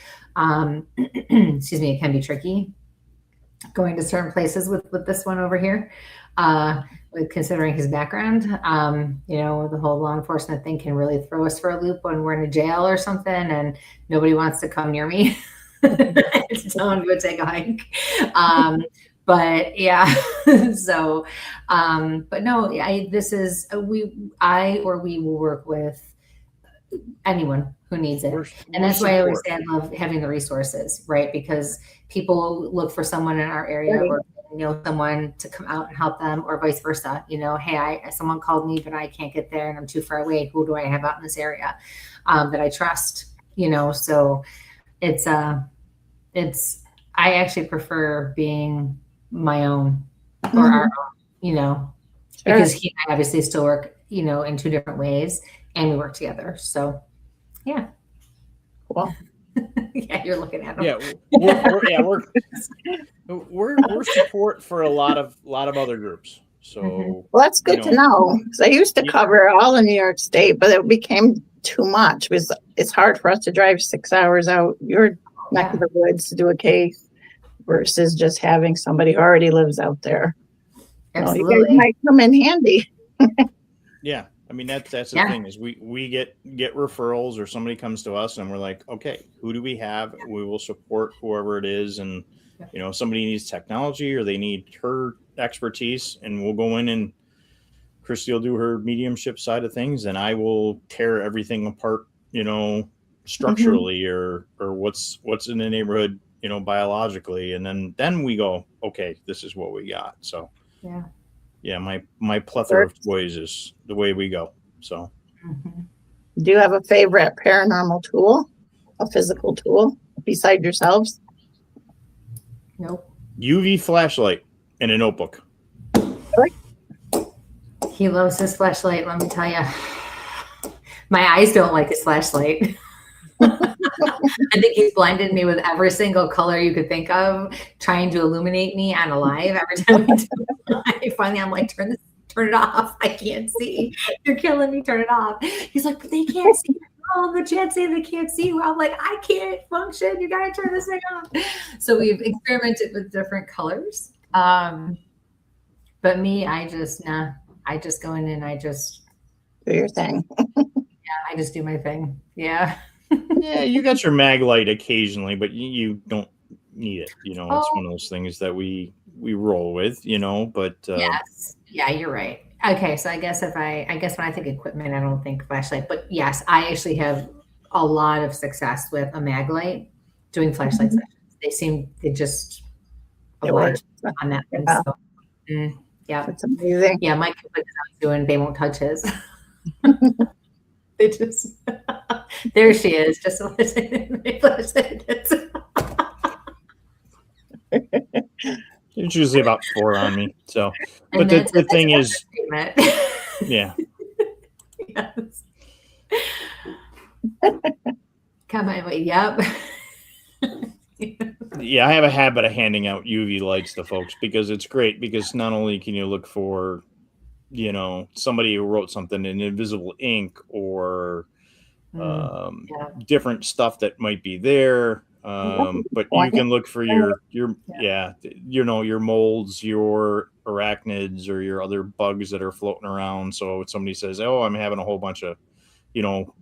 Speaker 3: excuse me, it can be tricky going to certain places with this one over here, with considering his background. The whole law enforcement thing can really throw us for a loop when we're in a jail or something, and nobody wants to come near me. Someone would take a hike. But yeah, so, but no, we will work with anyone who needs it. And that's why I always say I love having the resources, right? Because people look for someone in our area or someone to come out and help them, or vice versa. Hey, someone called me, but I can't get there and I'm too far away. Who do I have out in this area that I trust? So I actually prefer being my own or our own, because he and I obviously still work, in two different ways, and we work together. So, yeah.
Speaker 4: Cool.
Speaker 3: Yeah, you're looking at him.
Speaker 2: Yeah, we're support for a lot of other groups. So
Speaker 4: well, that's good to know, because I used to cover all of New York State, but it became too much. It's hard for us to drive 6 hours out your neck of the woods to do a case versus just having somebody who already lives out there.
Speaker 3: Absolutely.
Speaker 4: You guys might come in handy.
Speaker 2: Yeah. I mean, that's the thing is we get referrals, or somebody comes to us and we're like, okay, who do we have? We will support whoever it is. And, if somebody needs technology or they need her expertise, and we'll go in and Christy will do her mediumship side of things, and I will tear everything apart, structurally or what's in the neighborhood, biologically. And then we go, okay, this is what we got. So, yeah, my plethora of toys is the way we go. So,
Speaker 4: do you have a favorite paranormal tool, a physical tool beside yourselves?
Speaker 3: Nope.
Speaker 2: UV flashlight and a notebook.
Speaker 4: Really?
Speaker 3: He loves his flashlight. Let me tell you, my eyes don't like his flashlight. I think he's blinded me with every single color you could think of, trying to illuminate me on a live every time we do it. Finally, I'm like, turn it off. I can't see. You're killing me. Turn it off. He's like, but they can't see. Oh, the chat saying they can't see. Well, I'm like, I can't function. You got to turn this thing off. So we've experimented with different colors. But me, I just go in and I just
Speaker 4: do your thing.
Speaker 3: I just do my thing. Yeah.
Speaker 2: Yeah, you got your mag light occasionally, but you don't need it. It's one of those things that we roll with, but
Speaker 3: yes. Yeah, you're right. Okay, so I guess when I think equipment, I don't think flashlight, but yes, I actually have a lot of success with a mag light doing flashlight sessions. They just work on that thing.
Speaker 4: Yeah.
Speaker 3: So, yeah,
Speaker 4: that's amazing.
Speaker 3: Yeah, Mike they won't touch his. They just there she is, just
Speaker 2: It's usually about 4 on me. So, but the thing is, yeah.
Speaker 3: Yes. Come on, yep.
Speaker 2: Yeah, I have a habit of handing out UV lights to folks because it's great. Because not only can you look for, somebody who wrote something in invisible ink or different stuff that might be there. But you can look for your molds, your arachnids, or your other bugs that are floating around. So if somebody says, oh, I'm having a whole bunch of,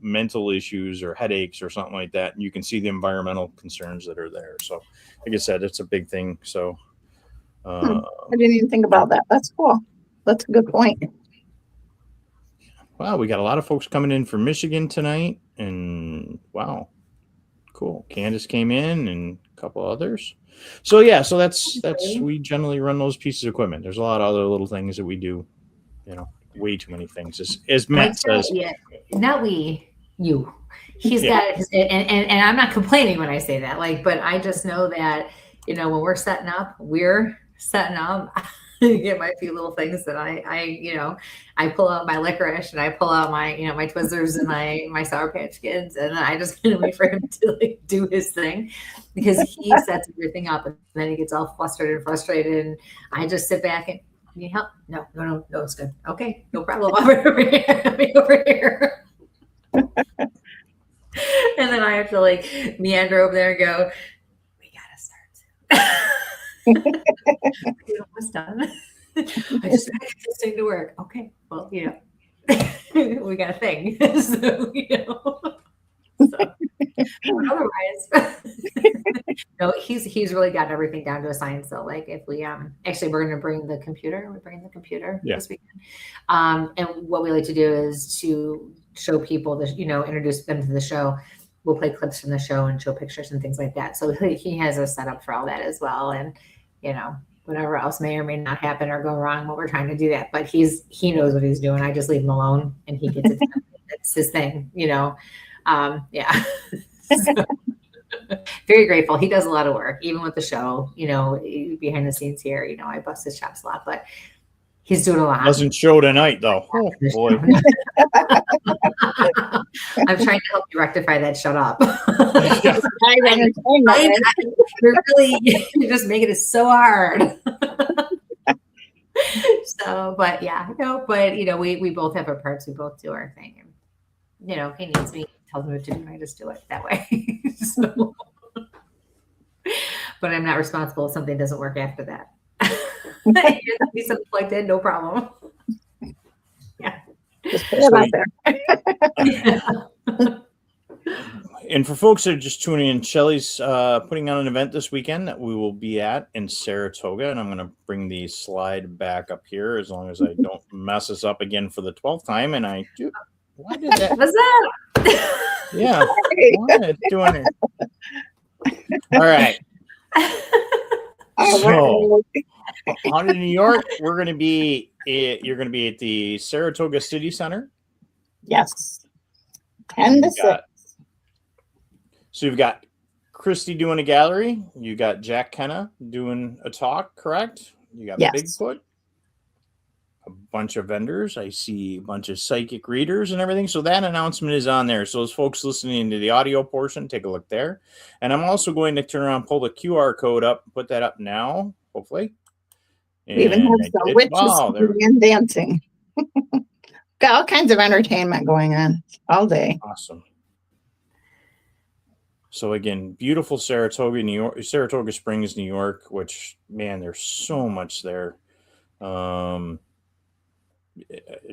Speaker 2: mental issues or headaches or something like that, and you can see the environmental concerns that are there. So like I said, it's a big thing. So
Speaker 4: I didn't even think about that. That's cool. That's a good point.
Speaker 2: Wow, we got a lot of folks coming in from Michigan tonight, and wow. Cool. Candace came in and a couple others. So that's we generally run those pieces of equipment. There's a lot of other little things that we do, way too many things. As Matt says.
Speaker 3: Yeah, not we, you. He's got his, and I'm not complaining when I say that, but I just know that, when we're setting up, I get my few little things that I pull out my licorice and I pull out my, my Twizzlers and my Sour Patch Kids. And then I just kind of wait for him to do his thing, because he sets everything up and then he gets all flustered and frustrated. And I just sit back and, need help? No, it's good. Okay, no problem. I'll be over here. And then I have to meander over there and go, we gotta start. We're almost done. I just gotta get this thing to work. Okay, well, we got a thing. But otherwise, no, he's really got everything down to a science. So if we actually we're gonna bring the computer. We're bringing the computer this weekend. And what we like to do is to show people introduce them to the show. We'll play clips from the show and show pictures and things like that. So he has a setup for all that as well. And whatever else may or may not happen or go wrong while we're trying to do that. But he knows what he's doing. I just leave him alone and he gets it done. That's his thing, yeah. So, very grateful. He does a lot of work, even with the show, behind the snes here, I bust his chops a lot, but he's doing a lot.
Speaker 2: Doesn't show tonight though. Oh boy.
Speaker 3: I'm trying to help you rectify that. Shut up. You're just making it so hard. So, but yeah, we both have our parts. We both do our thing. And, if he needs me, tells me what to do, I just do it that way. So, but I'm not responsible if something doesn't work after that. Be something plugged in, no problem. Yeah.
Speaker 4: Just put it out there.
Speaker 2: And for folks that are just tuning in, Shelley's putting on an event this weekend that we will be at in Saratoga. And I'm going to bring the slide back up here as long as I don't mess this up again for the 12th time. And I do. Why did that?
Speaker 3: What's that?
Speaker 2: Yeah. What are you doing it? All right. So, on in New York, you're going to be at the Saratoga City Center.
Speaker 4: Yes. 10 to 6.
Speaker 2: So you've got Christy doing a gallery. You got Jack Kenna doing a talk, correct? You got Bigfoot. A bunch of vendors. I see a bunch of psychic readers and everything. So that announcement is on there. So those folks listening to the audio portion, take a look there. And I'm also going to turn around, pull the QR code up, put that up now, hopefully.
Speaker 4: We even have some witches and dancing. Got all kinds of entertainment going on all day.
Speaker 2: Awesome. So again, beautiful Saratoga, New York, Saratoga Springs, New York, which, man, there's so much there.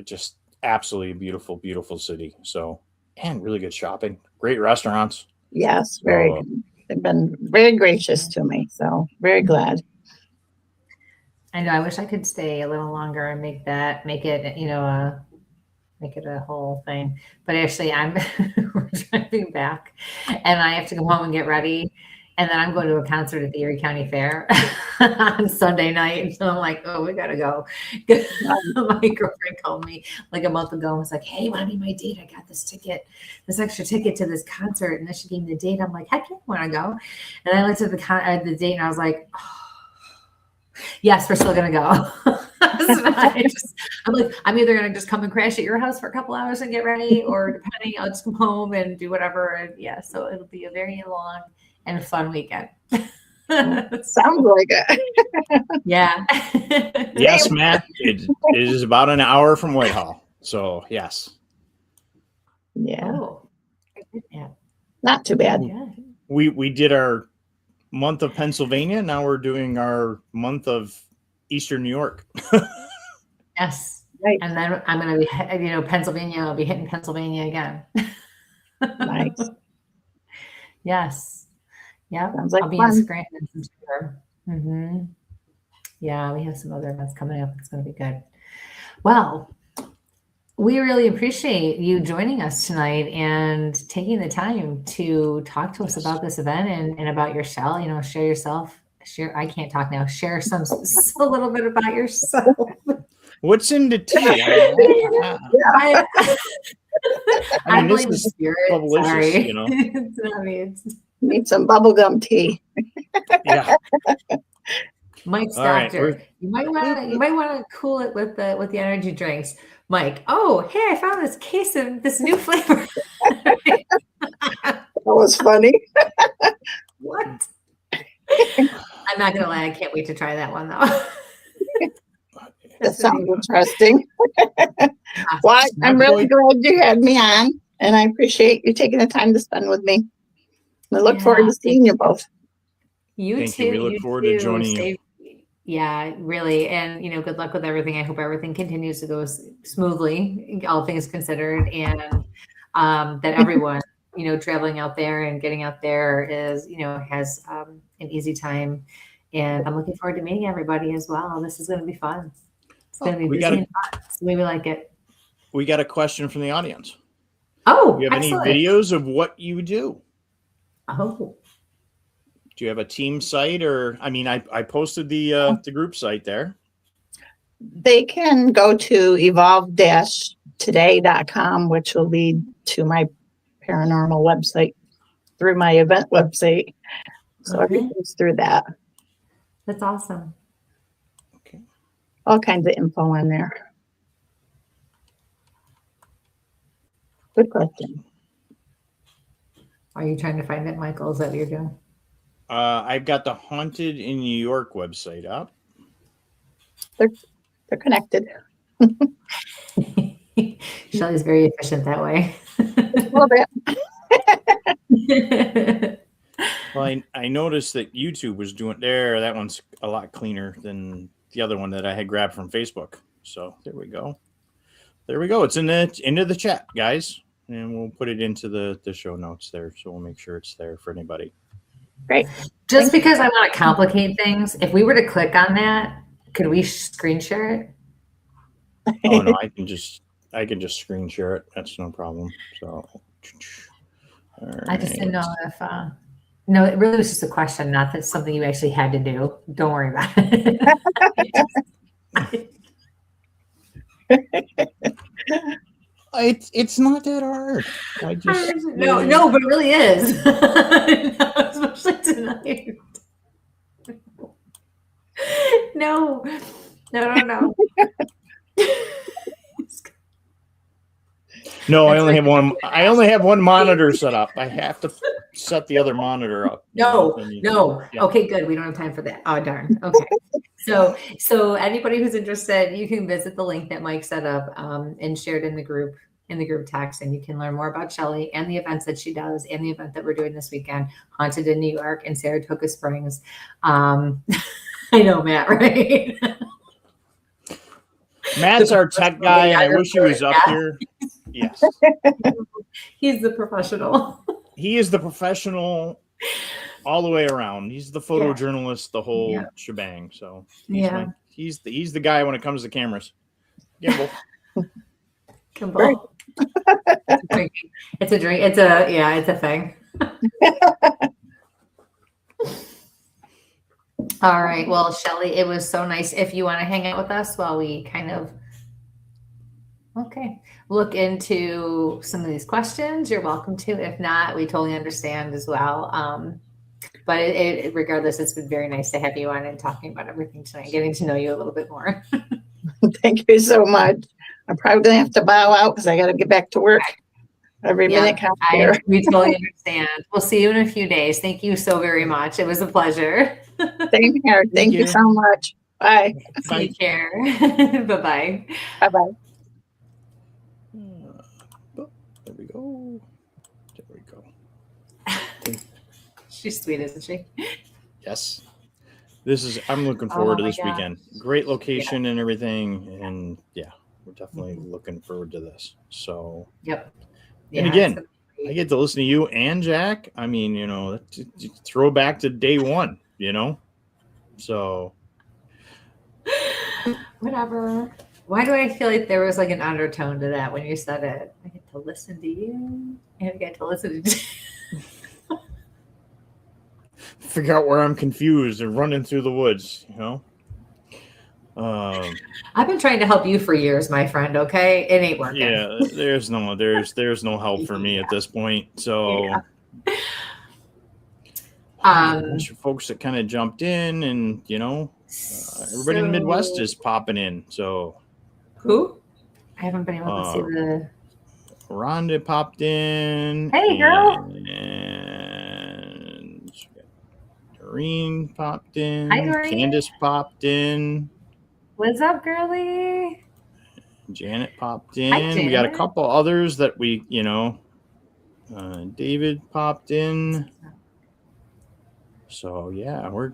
Speaker 2: Just absolutely beautiful, beautiful city. So, and really good shopping, great restaurants.
Speaker 4: Yes, very good. They've been very gracious to me. So very glad.
Speaker 3: I know. I wish I could stay a little longer and make it a whole thing. But actually, we're driving back, and I have to go home and get ready. And then I'm going to a concert at the Erie County Fair on Sunday night. So I'm like, oh, we got to go. My girlfriend called me like a month ago and was like, hey, Mommy, my date, I got this extra ticket to this concert. And then she gave me the date. I'm like, heck yeah, I want to go. And I looked at the date and I was like, oh, yes, we're still going to go. I'm like, I'm either going to just come and crash at your house for a couple hours and get ready, or depending, I'll just come home and do whatever. And yeah, so it'll be a very long and fun weekend.
Speaker 4: Sounds like it.
Speaker 3: Yeah.
Speaker 2: Yes, Matt. It is about an hour from Whitehall. So yes.
Speaker 4: Yeah.
Speaker 3: Oh. Yeah.
Speaker 4: Not too bad.
Speaker 3: Yeah.
Speaker 2: We did our month of Pennsylvania. Now we're doing our month of Eastern New York.
Speaker 3: Yes.
Speaker 4: Right.
Speaker 3: And then I'm going to be, Pennsylvania. I'll be hitting Pennsylvania again.
Speaker 4: Nice.
Speaker 3: Yes. Yeah.
Speaker 4: Sounds like
Speaker 3: I'll be
Speaker 4: fun.
Speaker 3: in Scranton. Mm-hmm. Yeah. We have some other events coming up. It's going to be good. Well, we really appreciate you joining us tonight and taking the time to talk to us about this event and about your shell. Share yourself. I can't talk now. Share a little bit about yourself.
Speaker 2: What's in the tea? I mean, this is delicious,
Speaker 3: It's not me.
Speaker 4: Need some bubblegum tea.
Speaker 2: Yeah.
Speaker 3: Mike's doctor. Right. You might want to cool it with the energy drinks. Mike, oh, hey, I found this case of this new flavor.
Speaker 4: That was funny.
Speaker 3: What? I'm not gonna lie, I can't wait to try that one though.
Speaker 4: That sounds interesting. Well, I'm really glad you had me on, and I appreciate you taking the time to spend with me. I look forward to seeing you both.
Speaker 3: You too.
Speaker 2: We look forward to joining you.
Speaker 3: Yeah, really. And, good luck with everything. I hope everything continues to go smoothly, all things considered, and that everyone, traveling out there and getting out there is, has an easy time. And I'm looking forward to meeting everybody as well. This is going to be fun. It's going to be busy and fun. It's the way we like it.
Speaker 2: We got a question from the audience.
Speaker 3: Oh,
Speaker 2: do you have excellent. Any videos of what you do?
Speaker 3: Oh.
Speaker 2: Do you have a team site, or I mean, I posted the group site there.
Speaker 4: They can go to evolve-today.com, which will lead to my paranormal website through my event website. So everything's through that.
Speaker 3: That's awesome.
Speaker 2: Okay.
Speaker 4: All kinds of info on there. Good question.
Speaker 3: Are you trying to find it, Michael? Is that what you're doing?
Speaker 2: I've got the Haunted in New York website up.
Speaker 4: They're connected.
Speaker 3: Shelley's very efficient that way.
Speaker 4: A little bit.
Speaker 2: Well, I noticed that YouTube was doing there. That one's a lot cleaner than the other one that I had grabbed from Facebook. So there we go. There we go. It's into the chat, guys, and we'll put it into the show notes there. So we'll make sure it's there for anybody.
Speaker 4: Great.
Speaker 3: Just because I want to complicate things, if we were to click on that, could we screen share it?
Speaker 2: Oh no, I can just screen share it. That's no problem. So
Speaker 3: I just didn't know if no, it really was just a question, not that something you actually had to do. Don't worry about it.
Speaker 2: It's not that hard. I just
Speaker 3: no, but it really is. No, especially tonight. No.
Speaker 2: No, I only have one. I only have one monitor set up. I have to set the other monitor up.
Speaker 3: No.
Speaker 2: Yeah.
Speaker 3: Okay, good. We don't have time for that. Oh, darn. Okay. So anybody who's interested, you can visit the link that Mike set up and shared in the group text, and you can learn more about Shelley and the events that she does and the event that we're doing this weekend, Haunted in New York and Saratoga Springs. I know, Matt, right?
Speaker 2: Matt's our tech guy. I wish he was up here. Yes.
Speaker 3: He's the professional.
Speaker 2: He is the professional all the way around. He's the photojournalist, the whole shebang. So he's the guy when it comes to cameras. Gimbal.
Speaker 3: It's a drink. It's a thing. All right. Well, Shelley, it was so nice. If you want to hang out with us while we kind of look into some of these questions, you're welcome to. If not, we totally understand as well. But regardless, it's been very nice to have you on and talking about everything tonight, getting to know you a little bit more.
Speaker 4: Thank you so much. I'm probably going to have to bow out because I got to get back to work. Every minute counts here.
Speaker 3: We totally understand. We'll see you in a few days. Thank you so very much. It was a pleasure.
Speaker 4: Same here. Thank you so much. Bye.
Speaker 3: Take care. Bye-bye.
Speaker 4: Bye-bye.
Speaker 2: There we go.
Speaker 3: She's sweet, isn't she?
Speaker 2: Yes. I'm looking forward to this weekend. Great location and everything. And we're definitely looking forward to this. So,
Speaker 3: yep.
Speaker 2: And again, I get to listen to you and Jack. I mean, throw back to day one, so.
Speaker 3: Whatever. Why do I feel like there was like an undertone to that when you said it? I get to listen to you and I get to listen to
Speaker 2: Figure out where I'm confused and running through the woods,
Speaker 3: I've been trying to help you for years, my friend. Okay, it ain't working.
Speaker 2: Yeah, there's no help for me at this point. So, a bunch of folks that kind of jumped in, and everybody in the Midwest is popping in. So,
Speaker 3: who? I haven't been able to see the.
Speaker 2: Rhonda popped in.
Speaker 3: Hey, girl.
Speaker 2: And Doreen popped in.
Speaker 3: Hi, Doreen.
Speaker 2: Candace popped in.
Speaker 3: What's up, girly?
Speaker 2: Janet popped in.
Speaker 3: Hi, Janet.
Speaker 2: We got a couple others that we, David popped in. So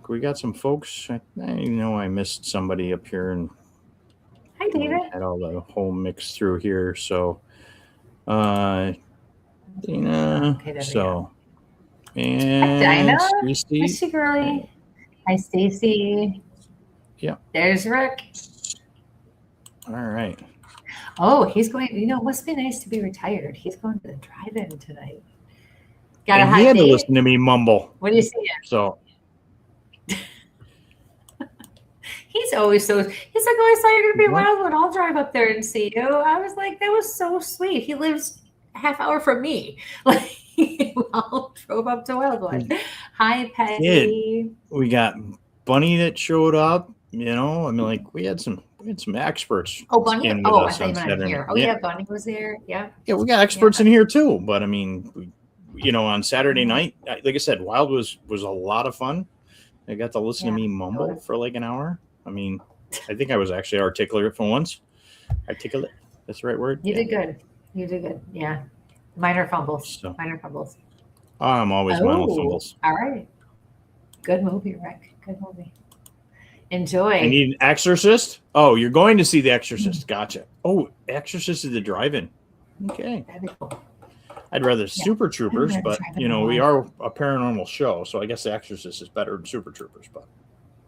Speaker 2: we got some folks. I know I missed somebody up here, and
Speaker 3: hi, David.
Speaker 2: Had all the whole mix through here. So, Dina.
Speaker 3: Okay,
Speaker 2: So, and
Speaker 3: hi, Dinah.
Speaker 2: Stacy.
Speaker 3: Hi, she girly. Hi, Stacy.
Speaker 2: Yeah.
Speaker 3: There's Rick.
Speaker 2: All right.
Speaker 3: Oh, he's going. It must be nice to be retired. He's going to the drive-in tonight.
Speaker 2: He had to listen to me mumble.
Speaker 3: What do you see?
Speaker 2: So
Speaker 3: he's always so, he's like, oh, I saw you're going to be in Wildwood. I'll drive up there and see you. I was like, that was so sweet. He lives a half hour from me. Like, well, drove up to Wildwood. Hi, Peggy.
Speaker 2: We got Bunny that showed up. You know, I mean, like we had some experts.
Speaker 3: Oh, Bunny. Oh, I thought you meant here. Oh, yeah, Bunny was there. Yeah.
Speaker 2: Yeah, we got experts in here too. But I mean, on Saturday night, like I said, Wild was a lot of fun. I got to listen to me mumble for like an hour. I mean, I think I was actually articulate for once. Articulate. That's the right word.
Speaker 3: You did good. You did good. Yeah. Minor fumbles. Minor fumbles.
Speaker 2: I'm always minor fumbles.
Speaker 3: All right. Good movie, Rick. Good movie. Enjoy.
Speaker 2: I need an Exorcist. Oh, you're going to see The Exorcist. Gotcha. Oh, Exorcist is the drive-in. Okay.
Speaker 3: That'd be cool.
Speaker 2: I'd rather Super Troopers, but we are a paranormal show, so I guess The Exorcist is better than Super Troopers. But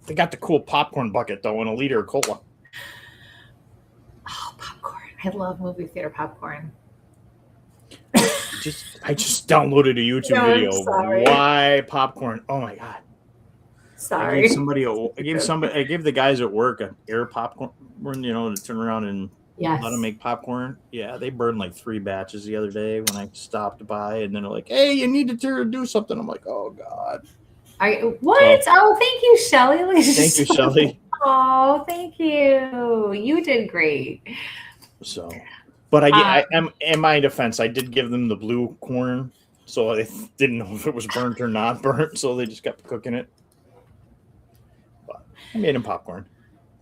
Speaker 2: they got the cool popcorn bucket though, and a liter of cola.
Speaker 3: Oh, popcorn! I love movie theater popcorn.
Speaker 2: I just downloaded a YouTube video. Why popcorn? Oh my god!
Speaker 3: Sorry.
Speaker 2: I gave the guys at work an air popcorn, to turn around and.
Speaker 3: Yes.
Speaker 2: Let them make popcorn. Yeah, they burned like 3 batches the other day when I stopped by, and then they're like, "Hey, you need to do something." I'm like, "Oh God."
Speaker 3: What? Oh, thank you, Shelley.
Speaker 2: Thank you, Shelley.
Speaker 3: Oh, thank you. You did great.
Speaker 2: So, but I am in my defense, I did give them the blue corn, so they didn't know if it was burnt or not burnt, so they just kept cooking it. But I made them popcorn,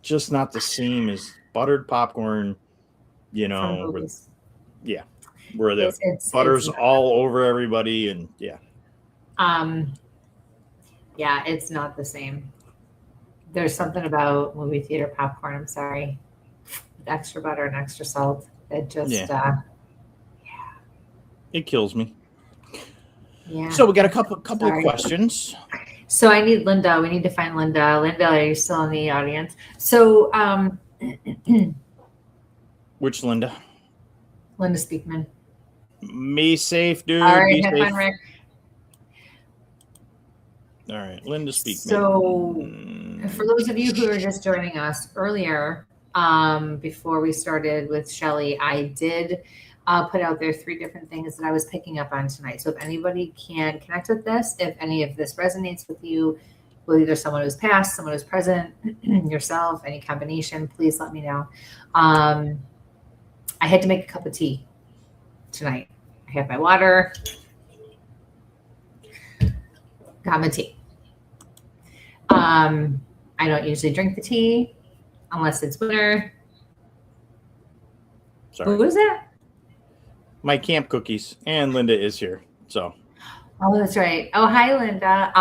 Speaker 2: just not the same as buttered popcorn. Where the butter's all over everybody, and
Speaker 3: it's not the same. There's something about movie theater popcorn. I'm sorry, extra butter and extra salt. It just
Speaker 2: it kills me.
Speaker 3: Yeah.
Speaker 2: So we got a couple of questions.
Speaker 3: So I need Linda. We need to find Linda. Linda, are you still in the audience? So
Speaker 2: which Linda?
Speaker 3: Linda Speakman.
Speaker 2: Me safe, dude.
Speaker 3: All right, have fun, Rick.
Speaker 2: All right, Linda Speakman.
Speaker 3: So for those of you who are just joining us earlier, before we started with Shelley, I did put out there 3 different things that I was picking up on tonight. So if anybody can connect with this, if any of this resonates with you, with either someone who's past, someone who's present, yourself, any combination, please let me know. I had to make a cup of tea tonight. I have my water, got my tea. I don't usually drink the tea unless it's winter.
Speaker 2: Sorry.
Speaker 3: Who is that?
Speaker 2: My camp cookies, and Linda is here. So.
Speaker 3: Oh, that's right. Oh, hi, Linda.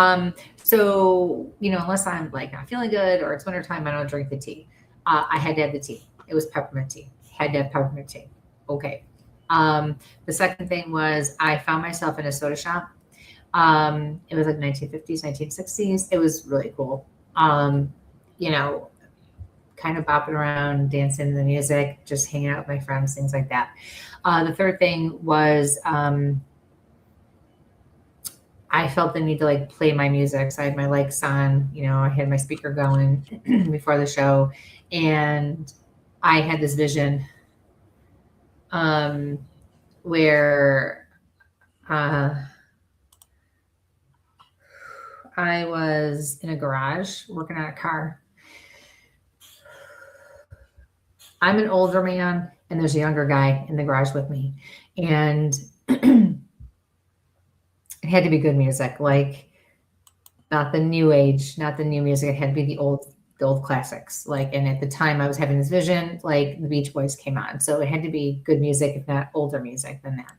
Speaker 3: So, unless I'm like not feeling good or it's wintertime, I don't drink the tea. I had to have the tea. It was peppermint tea. Had to have peppermint tea. Okay. The second thing was I found myself in a soda shop. It was like 1950s, 1960s. It was really cool. Kind of bopping around, dancing to the music, just hanging out with my friends, things like that. The third thing was I felt the need to like play my music. So I had my lights on, I had my speaker going before the show, and I had this vision where I was in a garage working on a car. I'm an older man and there's a younger guy in the garage with me. And it had to be good music, like not the new age, not the new music. It had to be the old classics. And at the time I was having this vision, like the Beach Boys came on. So it had to be good music, if not older music than that.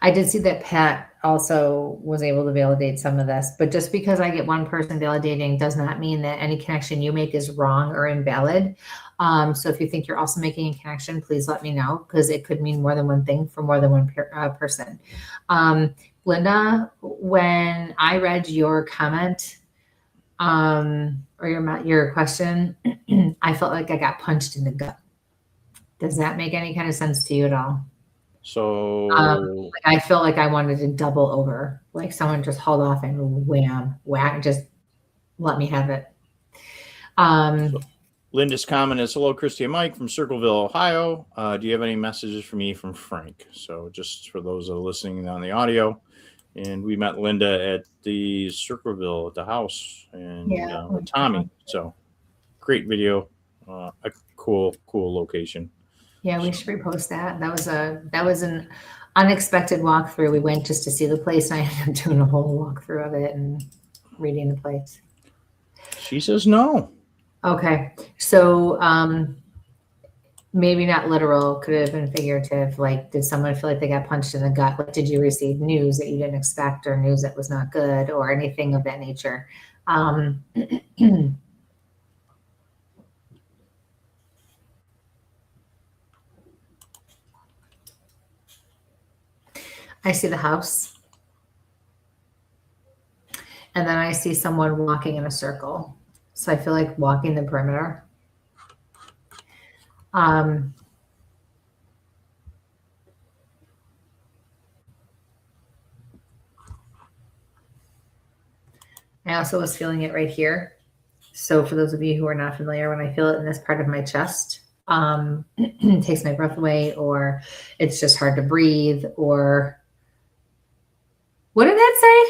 Speaker 3: I did see that Pat also was able to validate some of this, but just because I get one person validating does not mean that any connection you make is wrong or invalid. So if you think you're also making a connection, please let me know, because it could mean more than one thing for more than one person. Linda, when I read your comment or your question, I felt like I got punched in the gut. Does that make any kind of sense to you at all?
Speaker 2: So
Speaker 3: I feel like I wanted to double over, like someone just hauled off and wham, whack, just let me have it.
Speaker 2: So Linda's comment is, hello, Christy and Mike from Circleville, Ohio. Do you have any messages for me from Frank? So just for those that are listening on the audio, and we met Linda at the Circleville at the house and with Tommy. So great video, a cool location.
Speaker 3: Yeah, we should repost that. That was an unexpected walkthrough. We went just to see the place, and I ended up doing a whole walkthrough of it and reading the place.
Speaker 2: She says no.
Speaker 3: Okay, so maybe not literal. Could have been figurative. Like, did someone feel like they got punched in the gut? Like, did you receive news that you didn't expect, or news that was not good, or anything of that nature? I see the house, and then I see someone walking in a circle. So I feel like walking the perimeter. I also was feeling it right here. So for those of you who are not familiar, when I feel it in this part of my chest, it takes my breath away, or it's just hard to breathe, or what did that say?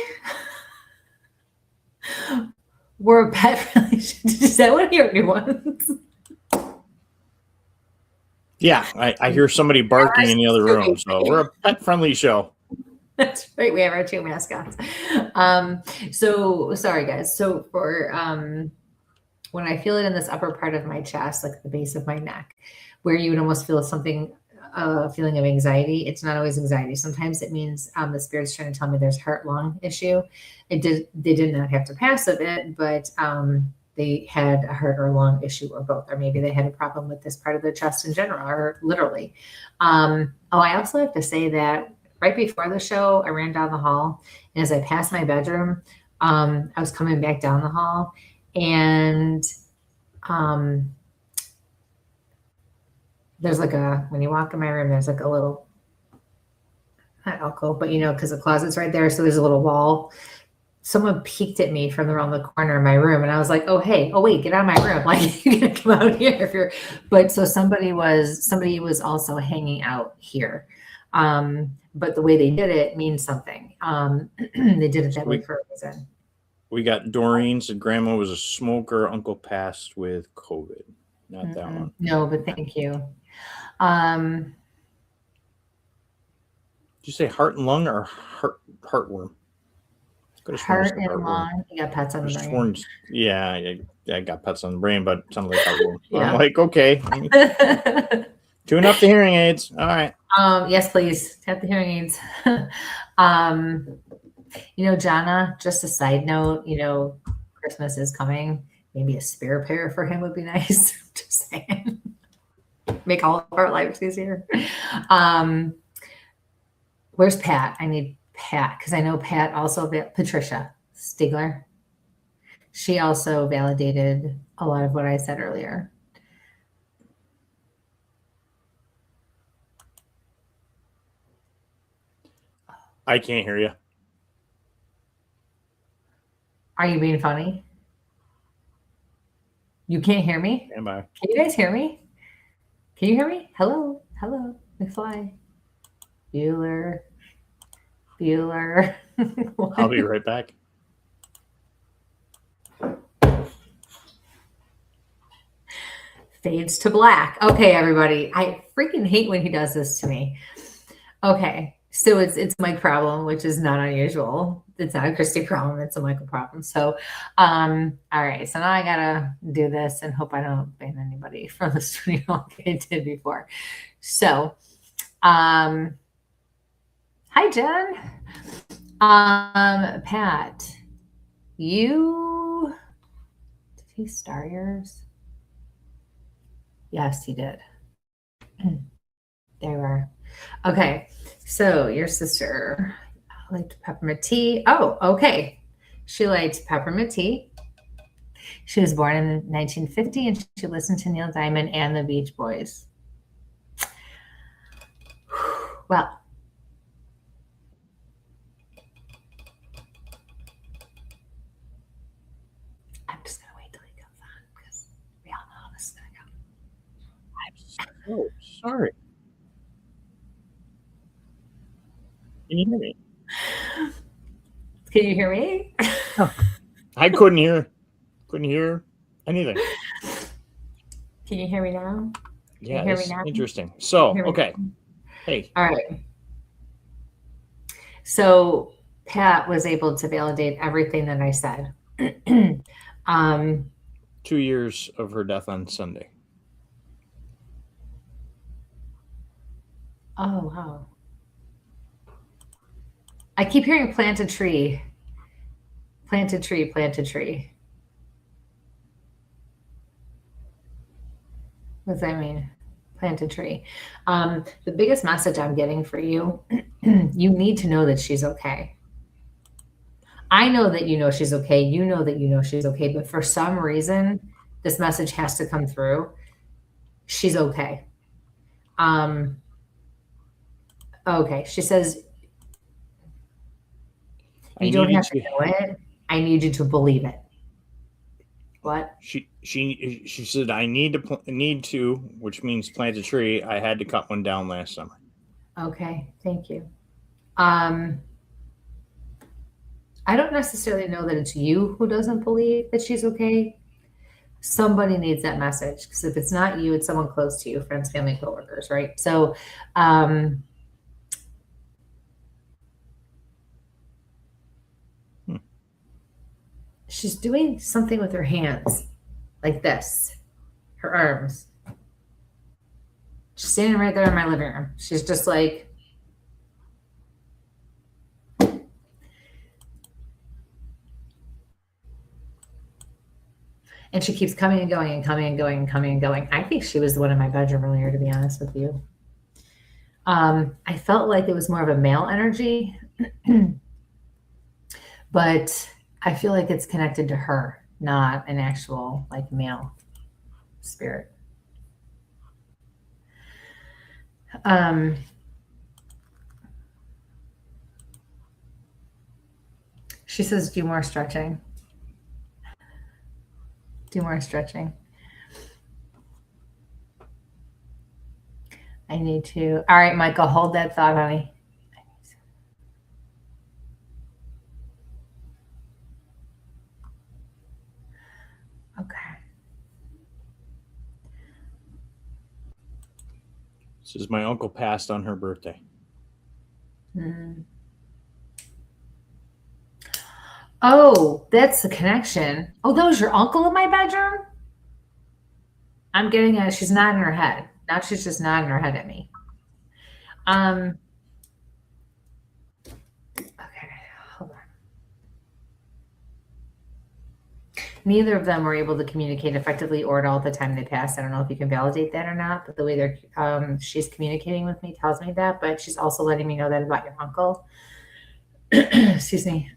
Speaker 3: We're a pet relationship. Is that one of your new ones?
Speaker 2: Yeah, I hear somebody barking in the other room. So we're a pet-friendly show.
Speaker 3: That's right. We have our two mascots. So sorry, guys. So for when I feel it in this upper part of my chest, like the base of my neck, where you would almost feel something, feeling of anxiety. It's not always anxiety. Sometimes it means the spirit's trying to tell me there's heart-lung issue. They did not have to pass of it, but they had a heart or lung issue, or both, or maybe they had a problem with this part of their chest in general, or literally. I also have to say that right before the show, I ran down the hall, and as I passed my bedroom, I was coming back down the hall, and there's like when you walk in my room, there's like a little, not alcove, but because the closet's right there, so there's a little wall. Someone peeked at me from around the corner of my room, and I was like, oh wait, get out of my room. Like, you're gonna come out here if you're, but so somebody was also hanging out here. But the way they did it means something. They did it that way for a reason.
Speaker 2: We got Doreen said grandma was a smoker. Uncle passed with COVID. Not that one.
Speaker 3: No, but thank you.
Speaker 2: Did you say heart and lung or heartworm?
Speaker 3: Heart and lung. You got pets on the brain.
Speaker 2: Yeah, I got pets on the brain, but it sounded like heartworm. Yeah. I'm like, okay. Tune up the hearing aids. All right.
Speaker 3: Yes, please. Tap the hearing aids. Jana, just a side note, Christmas is coming. Maybe a spare pair for him would be nice. Just saying. Make all of our lives easier. Where's Pat? I need Pat, because I know Pat also, Patricia Stigler. She also validated a lot of what I said earlier.
Speaker 2: I can't hear you.
Speaker 3: Are you being funny? You can't hear me?
Speaker 2: Am I?
Speaker 3: Can you guys hear me? Can you hear me? Hello? McFly. Bueller.
Speaker 2: I'll be right back.
Speaker 3: Fades to black. Okay, everybody. I freaking hate when he does this to me. Okay. So it's Mike problem, which is not unusual. It's not a Christy problem. It's a Michael problem. So, all right. So now I gotta do this and hope I don't ban anybody from the studio like I did before. So, hi, Jen. Pat, did he star yours? Yes, he did. There you are. Okay. So your sister liked peppermint tea. Oh, okay. She liked peppermint tea. She was born in 1950, and she listened to Neil Diamond and the Beach Boys. Well, I'm just going to wait till he comes on because we all know how this is going to go.
Speaker 2: I'm so sorry. Can you hear me?
Speaker 3: Can you hear me?
Speaker 2: I couldn't hear anything.
Speaker 3: Can you hear me now?
Speaker 2: Yeah, it's interesting. So, okay. Hey.
Speaker 3: All right. So Pat was able to validate everything that I said.
Speaker 2: 2 years of her death on Sunday.
Speaker 3: Oh, wow. I keep hearing plant a tree. Plant a tree, plant a tree. What does that mean? Plant a tree. The biggest message I'm getting for you, you need to know that she's okay. I know that you know she's okay. You know that you know she's okay. But for some reason, this message has to come through. She's okay. Okay. She says, you don't have to know it. I need you to believe it. What?
Speaker 2: She said, I need to, which means plant a tree. I had to cut one down last summer.
Speaker 3: Okay, thank you. I don't necessarily know that it's you who doesn't believe that she's okay. Somebody needs that message, because if it's not you, it's someone close to you, friends, family, coworkers, right? So, she's doing something with her hands, like this, her arms. She's standing right there in my living room. She's just like, and she keeps coming and going and coming and going and coming and going. I think she was the one in my bedroom earlier, to be honest with you. I felt like it was more of a male energy, but I feel like it's connected to her, not an actual like male spirit. She says, do more stretching. Do more stretching. I need to. All right, Michael, hold that thought, honey. Okay.
Speaker 2: This is my uncle passed on her birthday.
Speaker 3: Mm. Oh, that's the connection. Oh, that was your uncle in my bedroom? I'm getting it. She's nodding her head. Now she's just nodding her head at me. Okay, hold on. Neither of them were able to communicate effectively or at all at the time they passed. I don't know if you can validate that or not, but the way they're she's communicating with me tells me that, but she's also letting me know that about your uncle. Excuse me.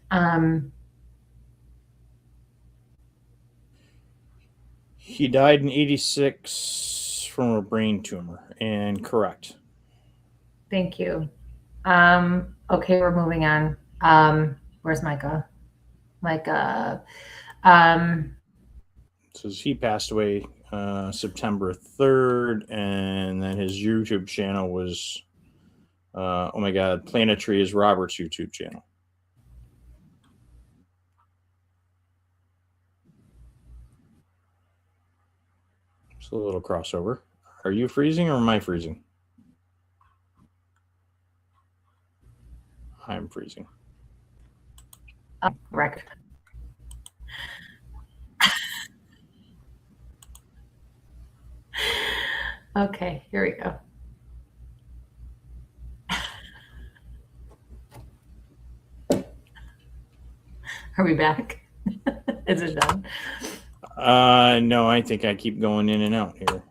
Speaker 2: He died in 86 from a brain tumor, and correct.
Speaker 3: Thank you. Okay, we're moving on. Where's Micah? Micah.
Speaker 2: Says he passed away September 3rd, and then his YouTube channel was, oh my God, Planetary is Robert's YouTube channel. It's a little crossover. Are you freezing or am I freezing? I'm freezing.
Speaker 3: Correct. Okay, here we go. Are we back? Is it done?
Speaker 2: No, I think I keep going in and out here.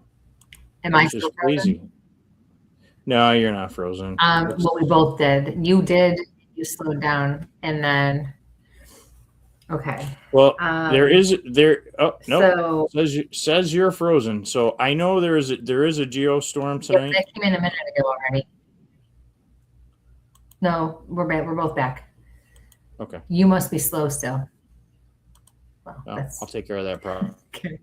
Speaker 3: Am I still
Speaker 2: crazy? No, you're not frozen.
Speaker 3: Well, we both did. You did. You slowed down, and then. Okay.
Speaker 2: Well, there. Oh no!
Speaker 3: So,
Speaker 2: says you're frozen. So I know there is a geostorm tonight.
Speaker 3: That came in a minute ago already. No, we're back. We're both back.
Speaker 2: Okay.
Speaker 3: You must be slow still.
Speaker 2: Well, I'll take care of that problem.
Speaker 3: Okay.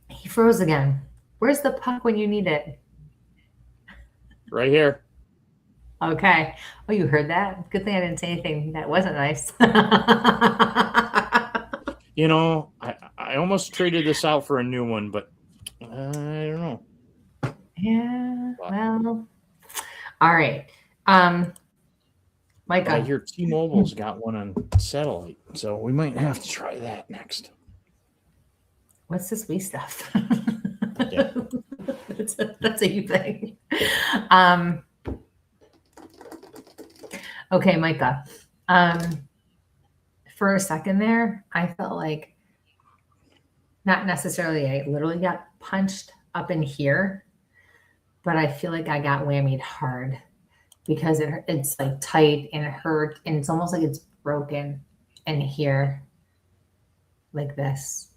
Speaker 3: He froze again. Where's the puck when you need it?
Speaker 2: Right here.
Speaker 3: Okay. Oh, you heard that? Good thing I didn't say anything that wasn't nice.
Speaker 2: You know, I almost traded this out for a new one, but I don't know.
Speaker 3: Yeah, well, all right. Micah.
Speaker 2: I hear T-Mobile's got one on satellite, so we might have to try that next.
Speaker 3: What's this wee stuff?
Speaker 2: Yeah.
Speaker 3: That's a you thing. Okay, Micah. For a second there, I felt like not necessarily I literally got punched up in here, but I feel like I got whammied hard because it's like tight and it hurt, and it's almost like it's broken in here like this.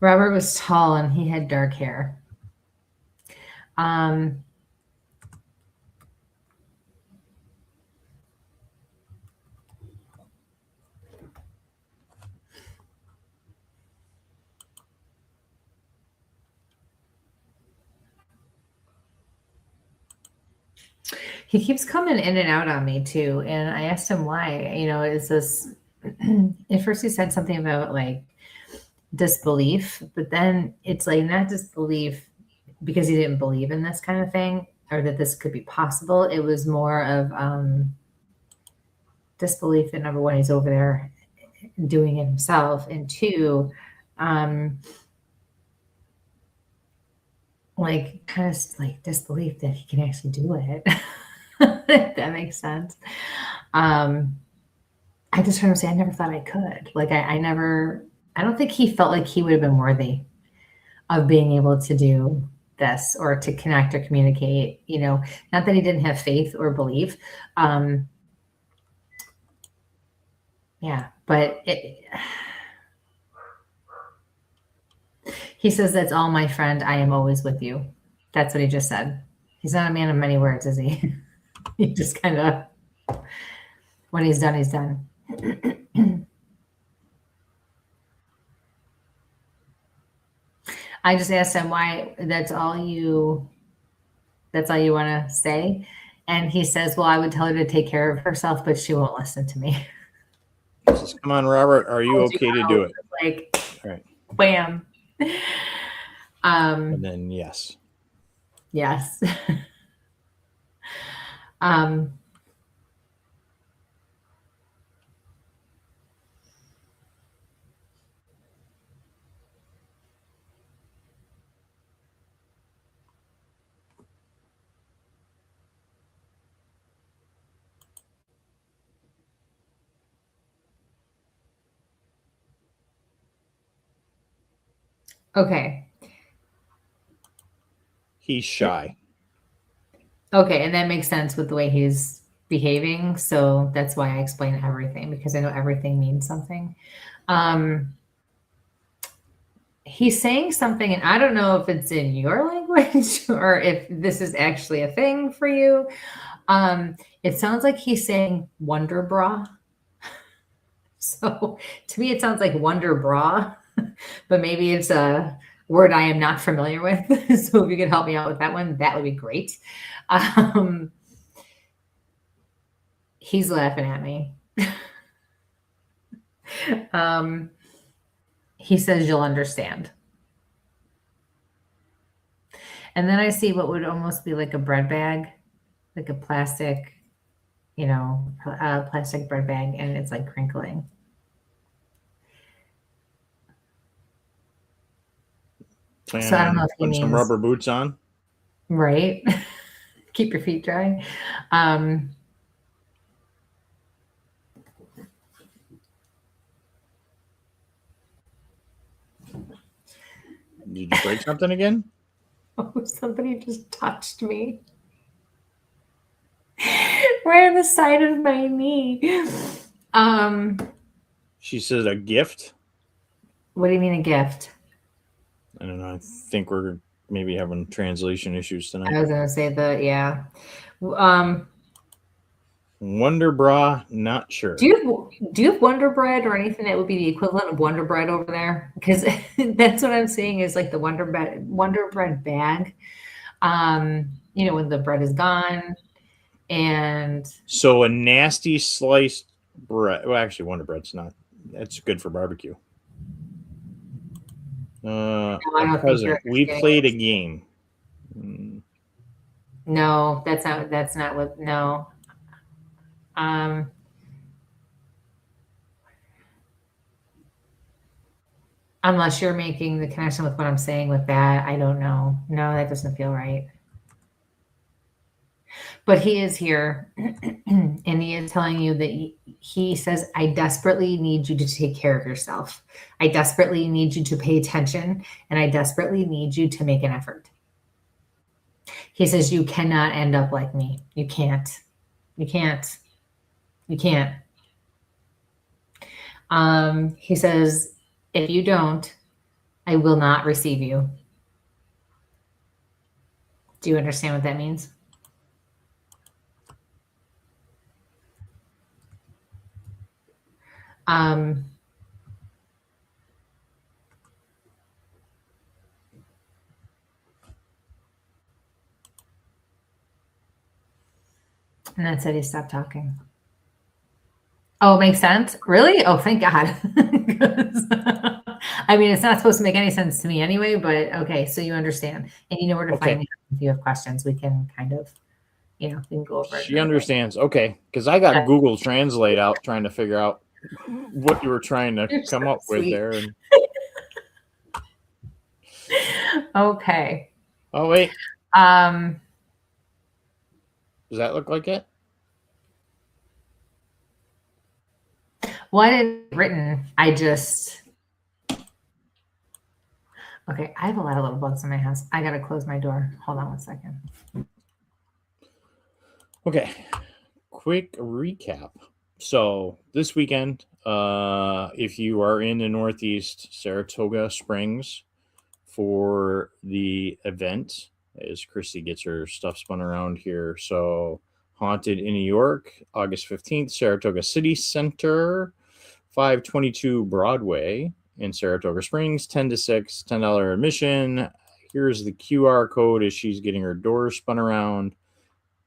Speaker 3: Robert was tall and he had dark hair. He keeps coming in and out on me too. And I asked him why, is this, at first he said something about like disbelief, but then it's like not disbelief because he didn't believe in this kind of thing or that this could be possible. It was more of disbelief that number one, he's over there doing it himself. And two, like kind of like disbelief that he can actually do it. If that makes sense. I just heard him say, I never thought I could. Like I don't think he felt like he would have been worthy of being able to do this or to connect or communicate, not that he didn't have faith or belief. Yeah, but he says, that's all, my friend. I am always with you. That's what he just said. He's not a man of many words, is he? He just kind of, when he's done, he's done. I just asked him why that's all you want to say. And he says, well, I would tell her to take care of herself, but she won't listen to me.
Speaker 2: Says, come on, Robert. Are you okay to do it?
Speaker 3: Like,
Speaker 2: all right.
Speaker 3: Bam.
Speaker 2: And then yes.
Speaker 3: Yes. Okay.
Speaker 2: He's shy.
Speaker 3: Okay, and that makes sense with the way he's behaving. So that's why I explain everything, because I know everything means something. He's saying something, and I don't know if it's in your language or if this is actually a thing for you. It sounds like he's saying wonder bra. So to me, it sounds like wonder bra, but maybe it's a word I am not familiar with. So if you could help me out with that one, that would be great. He's laughing at me. He says, you'll understand. And then I see what would almost be like a bread bag, like a plastic, plastic bread bag, and it's like crinkling.
Speaker 2: So I don't know if he means some rubber boots on.
Speaker 3: Right. Keep your feet dry.
Speaker 2: Did you break something again?
Speaker 3: Oh, somebody just touched me. Right on the side of my knee.
Speaker 2: She said a gift.
Speaker 3: What do you mean a gift?
Speaker 2: I don't know. I think we're maybe having translation issues tonight.
Speaker 3: I was going to say yeah.
Speaker 2: Wonder Bra, not sure.
Speaker 3: Do you have Wonder Bread or anything that would be the equivalent of Wonder Bread over there? Because that's what I'm saying is like the Wonder Bread bag. You know, when the bread is gone, and
Speaker 2: so a nasty sliced bread. Well, actually, Wonder Bread's not. That's good for barbecue. We played a game.
Speaker 3: No, that's not what. No. Unless you're making the connection with what I'm saying with that, I don't know. No, that doesn't feel right. But he is here, and he is telling you that he says, I desperately need you to take care of yourself. I desperately need you to pay attention, and I desperately need you to make an effort. He says, you cannot end up like me. You can't. You can't. You can't. He says, if you don't, I will not receive you. Do you understand what that means? And then said he stopped talking. Oh, it makes sense? Really? Oh, thank God. I mean, it's not supposed to make any sense to me anyway, but okay, so you understand. And you know where to find me. If you have questions, we can kind of, you know, we can go over it.
Speaker 2: She understands. Okay, because I got Google Translate out trying to figure out what you were trying to come up with there. And...
Speaker 3: Okay.
Speaker 2: Oh, wait. Does that look like it?
Speaker 3: Well, I didn't written. I just... Okay, I have a lot of little bugs in my house. I got to close my door. Hold on 1 second.
Speaker 2: Okay, quick recap. So this weekend, if you are in the Northeast, Saratoga Springs for the event, as Christy gets her stuff spun around here. So Haunted in New York, August 15th, Saratoga City Center, 522 Broadway in Saratoga Springs, 10 to 6, $10 admission. Here's the QR code as she's getting her doors spun around.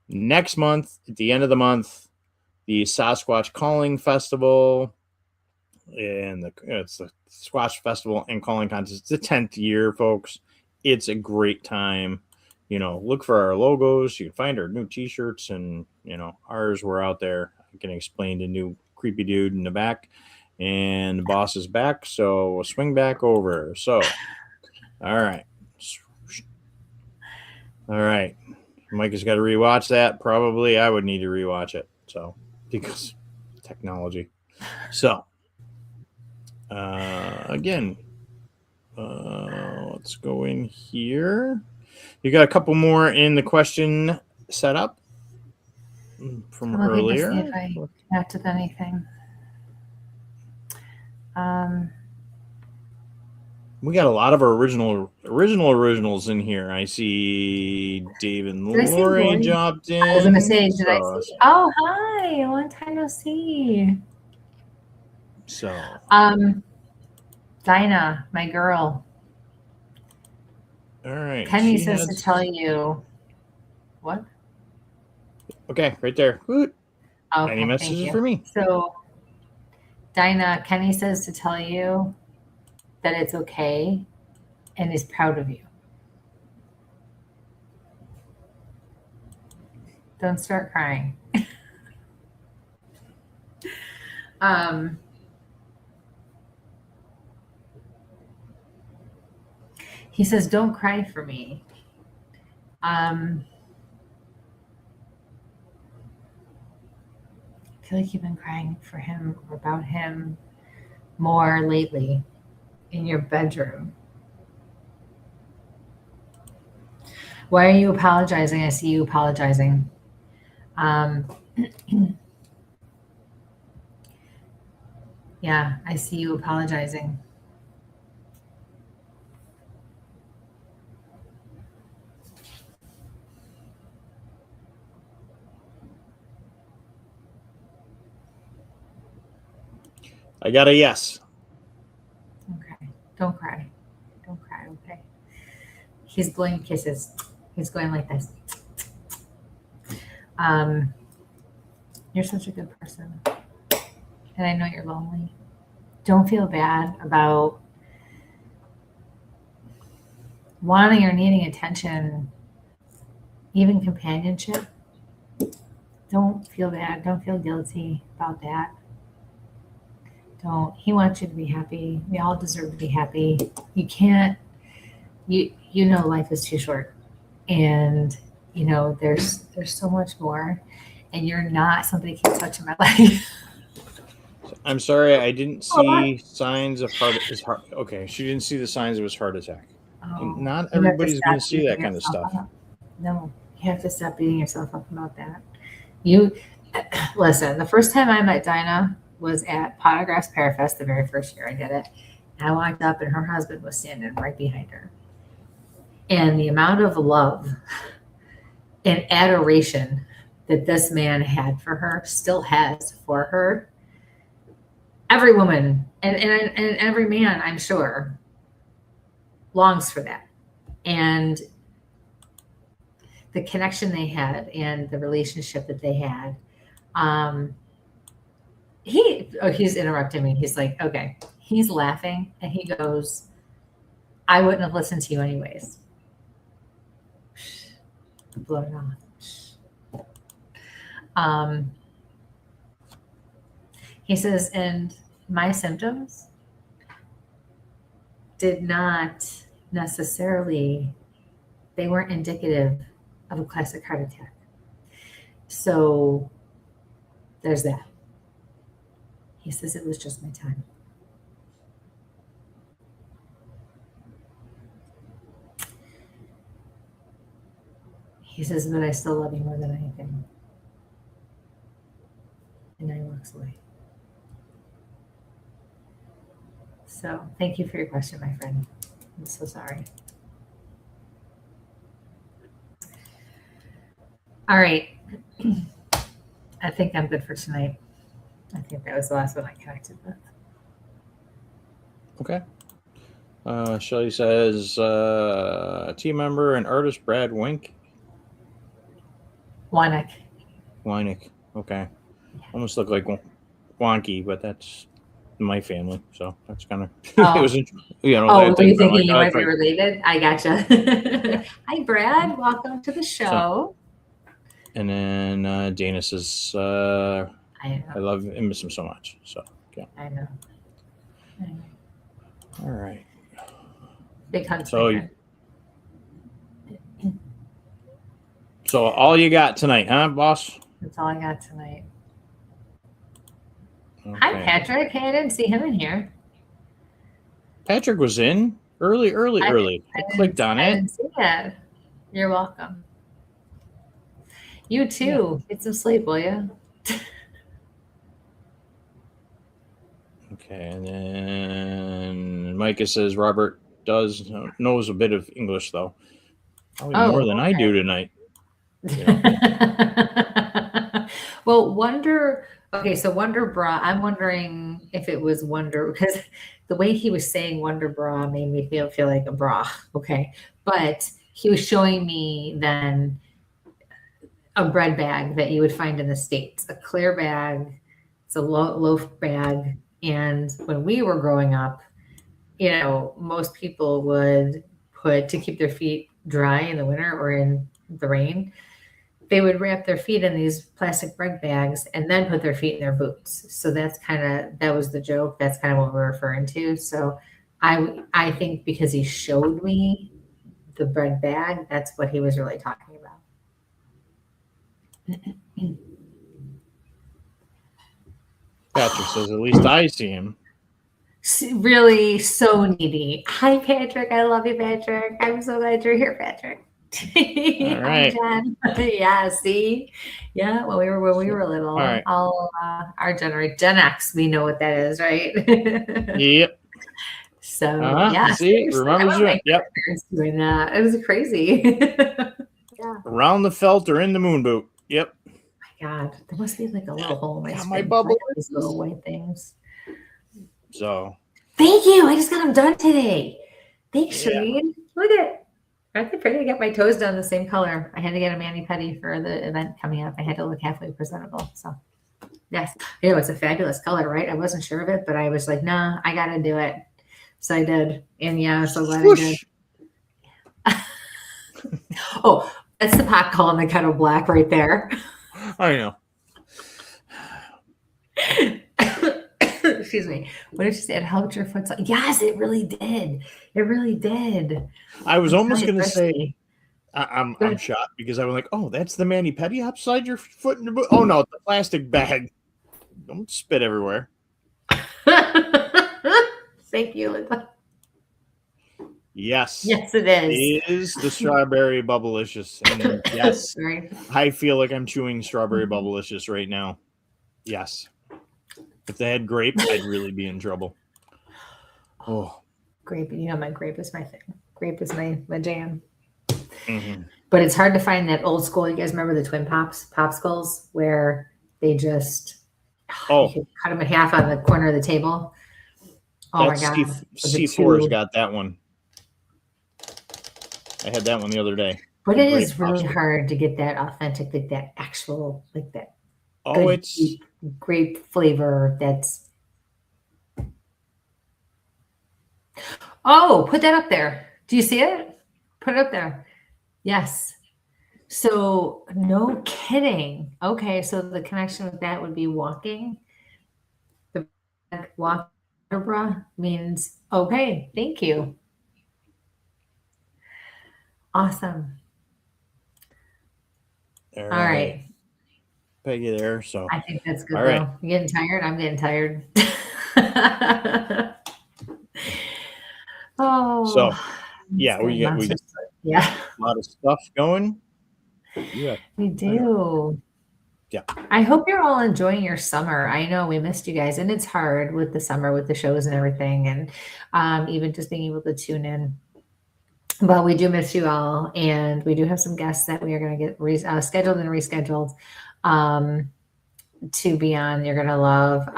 Speaker 2: Next month, at the end of the month, the Sasquatch Calling Festival, and it's the Squatch Festival and Calling Contest. It's the 10th year, folks. It's a great time. You know, look for our logos. You can find our new t-shirts, and, you know, ours were out there. I can explain the new creepy dude in the back, and the boss is back, so we'll swing back over. So, all right. All right. Mike has got to rewatch that. Probably I would need to rewatch it. So, because technology. So, again, let's go in here. You got a couple more in the question setup from earlier.
Speaker 3: Let me see if I connected anything.
Speaker 2: We got a lot of our originals in here. I see Dave and Lori jumped in.
Speaker 3: I was going to say, did I see? Oh, hi. Long time no see.
Speaker 2: So,
Speaker 3: Dinah, my girl.
Speaker 2: All right.
Speaker 3: Kenny says to tell you what?
Speaker 2: Okay, right there. Okay,
Speaker 3: any
Speaker 2: messages for me?
Speaker 3: So, Dinah, Kenny says to tell you that it's okay and is proud of you. Don't start crying. He says, don't cry for me. I feel like you've been crying for him or about him more lately in your bedroom. Why are you apologizing? I see you apologizing. Yeah, I see you apologizing.
Speaker 2: I got a yes.
Speaker 3: Okay. Don't cry. Don't cry, okay? He's blowing kisses. He's going like this. You're such a good person. And I know you're lonely. Don't feel bad about wanting or needing attention, even companionship. Don't feel bad. Don't feel guilty about that. Don't. He wants you to be happy. We all deserve to be happy. You can't, you know life is too short. And you know there's so much more. And you're not somebody keeps touching my leg.
Speaker 2: I'm sorry, I didn't see signs of heart. Okay, she didn't see the signs of his heart attack.
Speaker 3: Oh,
Speaker 2: not everybody's going to see that kind of stuff.
Speaker 3: Up. No, you have to stop beating yourself up about that. You listen. The first time I met Dinah was at Pottergraph's Parafest, the very first year I did it. And I walked up, and her husband was standing right behind her. And the amount of love and adoration that this man had for her, still has for her. Every woman and every man, I'm sure, longs for that. And the connection they had and the relationship that they had. He's interrupting me. He's like, okay. He's laughing and he goes, I wouldn't have listened to you anyways. Blow it off. He says, and my symptoms did not necessarily, they weren't indicative of a classic heart attack. So there's that. He says it was just my time. He says, but I still love you more than anything. And then he walks away. So thank you for your question, my friend. I'm so sorry. All right. I think I'm good for tonight. I think that was the last one I connected with.
Speaker 2: Okay. Shelley says, team member and artist Brad Wink.
Speaker 3: Wynick.
Speaker 2: Okay. Almost look like wonky, but that's my family, so that's kind of it was,
Speaker 3: were you thinking you might be related? I gotcha. Hi, Brad. Welcome to the show.
Speaker 2: And then Dana says, I love and miss him so much. So yeah,
Speaker 3: I know.
Speaker 2: All right.
Speaker 3: Big hugs.
Speaker 2: So all you got tonight, huh, boss?
Speaker 3: That's all I got tonight.
Speaker 2: Okay.
Speaker 3: Hi, Patrick. Hey, I didn't see him in here.
Speaker 2: Patrick was in early. I clicked on it.
Speaker 3: I didn't see that. You're welcome. You too. Yeah. Get some sleep, will you?
Speaker 2: Okay, and then Micah says Robert knows a bit of English though. Probably more than I do tonight.
Speaker 3: Yeah. Well, Wonder. Okay, so Wonder Bra. I'm wondering if it was Wonder, because the way he was saying Wonder Bra made me feel like a bra. Okay, but he was showing me then a bread bag that you would find in the States, a clear bag. It's a loaf bag. And when we were growing up, you know, most people would put, to keep their feet dry in the winter or in the rain, they would wrap their feet in these plastic bread bags and then put their feet in their boots. So that was the joke. That's kind of what we're referring to. So I think because he showed me the bread bag, that's what he was really talking about.
Speaker 2: Patrick says, at least I see him.
Speaker 3: Really so needy. Hi, Patrick. I love you, Patrick. I'm so glad you're here, Patrick.
Speaker 2: All right.
Speaker 3: Yeah, see? Yeah, when we were little.
Speaker 2: All right.
Speaker 3: Our Gen X, we know what that is, right?
Speaker 2: Yep.
Speaker 3: So
Speaker 2: yeah. See, remember doing yep.
Speaker 3: Doing that. It was crazy.
Speaker 2: Yeah. Around the felt or in the moon boot. Yep.
Speaker 3: Oh my God, there must be like a little hole in my screen.
Speaker 2: My bubble.
Speaker 3: These little white things.
Speaker 2: So.
Speaker 3: Thank you. I just got them done today. Thanks, Shereen. Look at it. Aren't they pretty? I got my toes done the same color. I had to get a mani-pedi for the event coming up. I had to look halfway presentable. So, yes. It's a fabulous color, right? I wasn't sure of it, but I was like, nah, I got to do it. So I did. And yeah, I'm so glad I did. Oh, that's the pot calling the kettle black right there.
Speaker 2: I know.
Speaker 3: Excuse me. What did you say? It helped your foot. Yes, it really did. It really did.
Speaker 2: I was almost going to say, I'm shocked because I was like, oh, that's the mani-pedi upside your foot in the boot. Oh no, it's a plastic bag. Don't spit everywhere.
Speaker 3: Thank you, Linda.
Speaker 2: Yes.
Speaker 3: Yes, it is.
Speaker 2: It is the strawberry bubblicious. And yes,
Speaker 3: right.
Speaker 2: I feel like I'm chewing strawberry bubblicious right now. Yes. If they had grape, I'd really be in trouble. Oh.
Speaker 3: Grape. My grape is my thing. Grape is my jam.
Speaker 2: Mm-hmm.
Speaker 3: But it's hard to find that old school. You guys remember the Twin popsicles where they just you could cut them in half on the corner of the table? Oh my God.
Speaker 2: C4's got that one. I had that one the other day.
Speaker 3: But it is really hard to get that authentic, like that actual, like that.
Speaker 2: Oh, it's
Speaker 3: grape flavor. That's. Oh, put that up there. Do you see it? Put it up there. Yes. So no kidding. Okay, so the connection with that would be walking. The walk vertebra means okay. Thank you. Awesome. All right.
Speaker 2: Peggy there. So
Speaker 3: I think that's good.
Speaker 2: All right.
Speaker 3: You getting tired? I'm getting tired.
Speaker 2: So yeah, we get
Speaker 3: a
Speaker 2: lot of stuff going.
Speaker 3: Yeah, we do.
Speaker 2: Yeah.
Speaker 3: I hope you're all enjoying your summer. I know we missed you guys, and it's hard with the summer with the shows and everything, and even just being able to tune in. But we do miss you all, and we do have some guests that we are going to get scheduled and rescheduled to be on. You're going to love,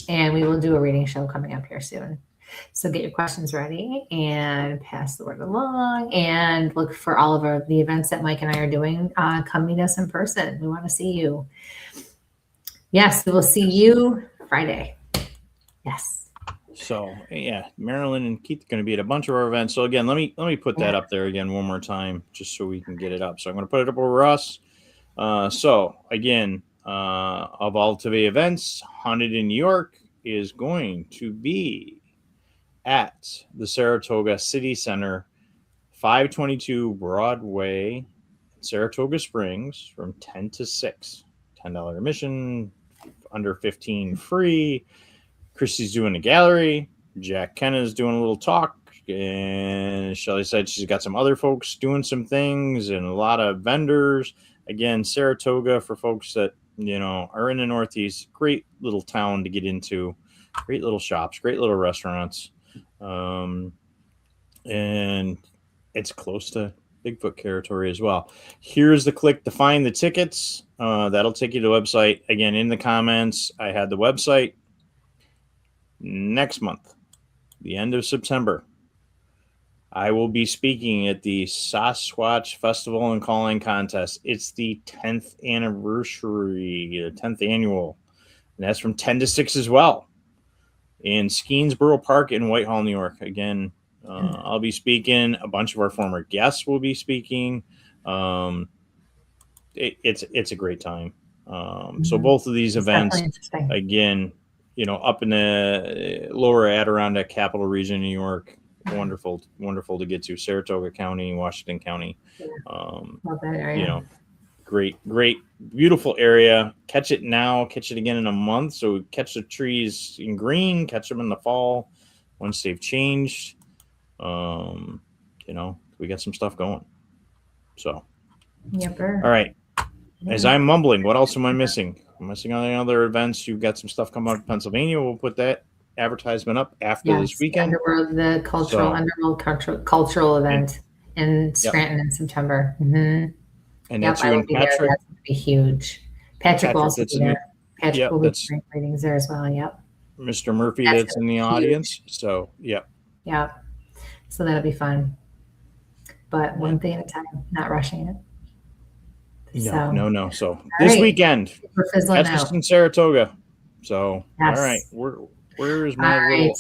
Speaker 3: and we will do a reading show coming up here soon. So get your questions ready and pass the word along, and look for all of the events that Mike and I are doing. Come meet us in person. We want to see you. Yes, we will see you Friday. Yes.
Speaker 2: So yeah, Marilyn and Keith are going to be at a bunch of our events. So again, let me put that up there again one more time, just so we can get it up. So I'm going to put it up over us. So again, of all today events, Haunted in New York is going to be at the Saratoga City Center, 522 Broadway, Saratoga Springs, from 10 to 6. $10 admission, under 15 free. Christy's doing a gallery. Jack Kenna's doing a little talk. And Shelley said she's got some other folks doing some things and a lot of vendors. Again, Saratoga, for folks that, are in the Northeast, great little town to get into. Great little shops, great little restaurants. And it's close to Bigfoot territory as well. Here's the click to find the tickets. That'll take you to the website. Again, in the comments, I had the website. Next month, the end of September, I will be speaking at the Sasquatch Festival and Calling Contest. It's the 10th anniversary, 10th annual. And that's from 10 to 6 as well, in Skeensboro Park in Whitehall, New York. Again, I'll be speaking. A bunch of our former guests will be speaking. It's a great time. So both of these events, again, up in the lower Adirondack Capital Region, New York, wonderful to get to. Saratoga County, Washington County.
Speaker 3: Love that area.
Speaker 2: Great, beautiful area. Catch it now, catch it again in a month. So catch the trees in green, catch them in the fall once they've changed. We got some stuff going. So,
Speaker 3: Yep.
Speaker 2: All right. As I'm mumbling, what else am I missing? I'm missing on any other events. You've got some stuff coming out of Pennsylvania. We'll put that advertisement up after this weekend.
Speaker 3: The Underworld cultural event in Scranton in September. Mm-hmm.
Speaker 2: And that's you and Patrick.
Speaker 3: That's going to be huge. Patrick will also be there. Patrick will be doing readings there as well. Yep.
Speaker 2: Mr. Murphy that's in the audience. So,
Speaker 3: Yep. So that'll be fun. But one thing at a time, not rushing it.
Speaker 2: No. So this weekend, that's just in Saratoga. So, all right. Where's my little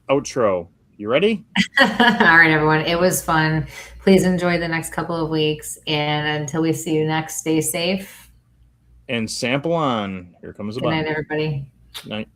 Speaker 2: outro? You ready?
Speaker 3: All right, everyone. It was fun. Please enjoy the next couple of weeks. And until we see you next, stay safe.
Speaker 2: And sample on. Here comes the
Speaker 3: Good night, everybody.
Speaker 2: Night.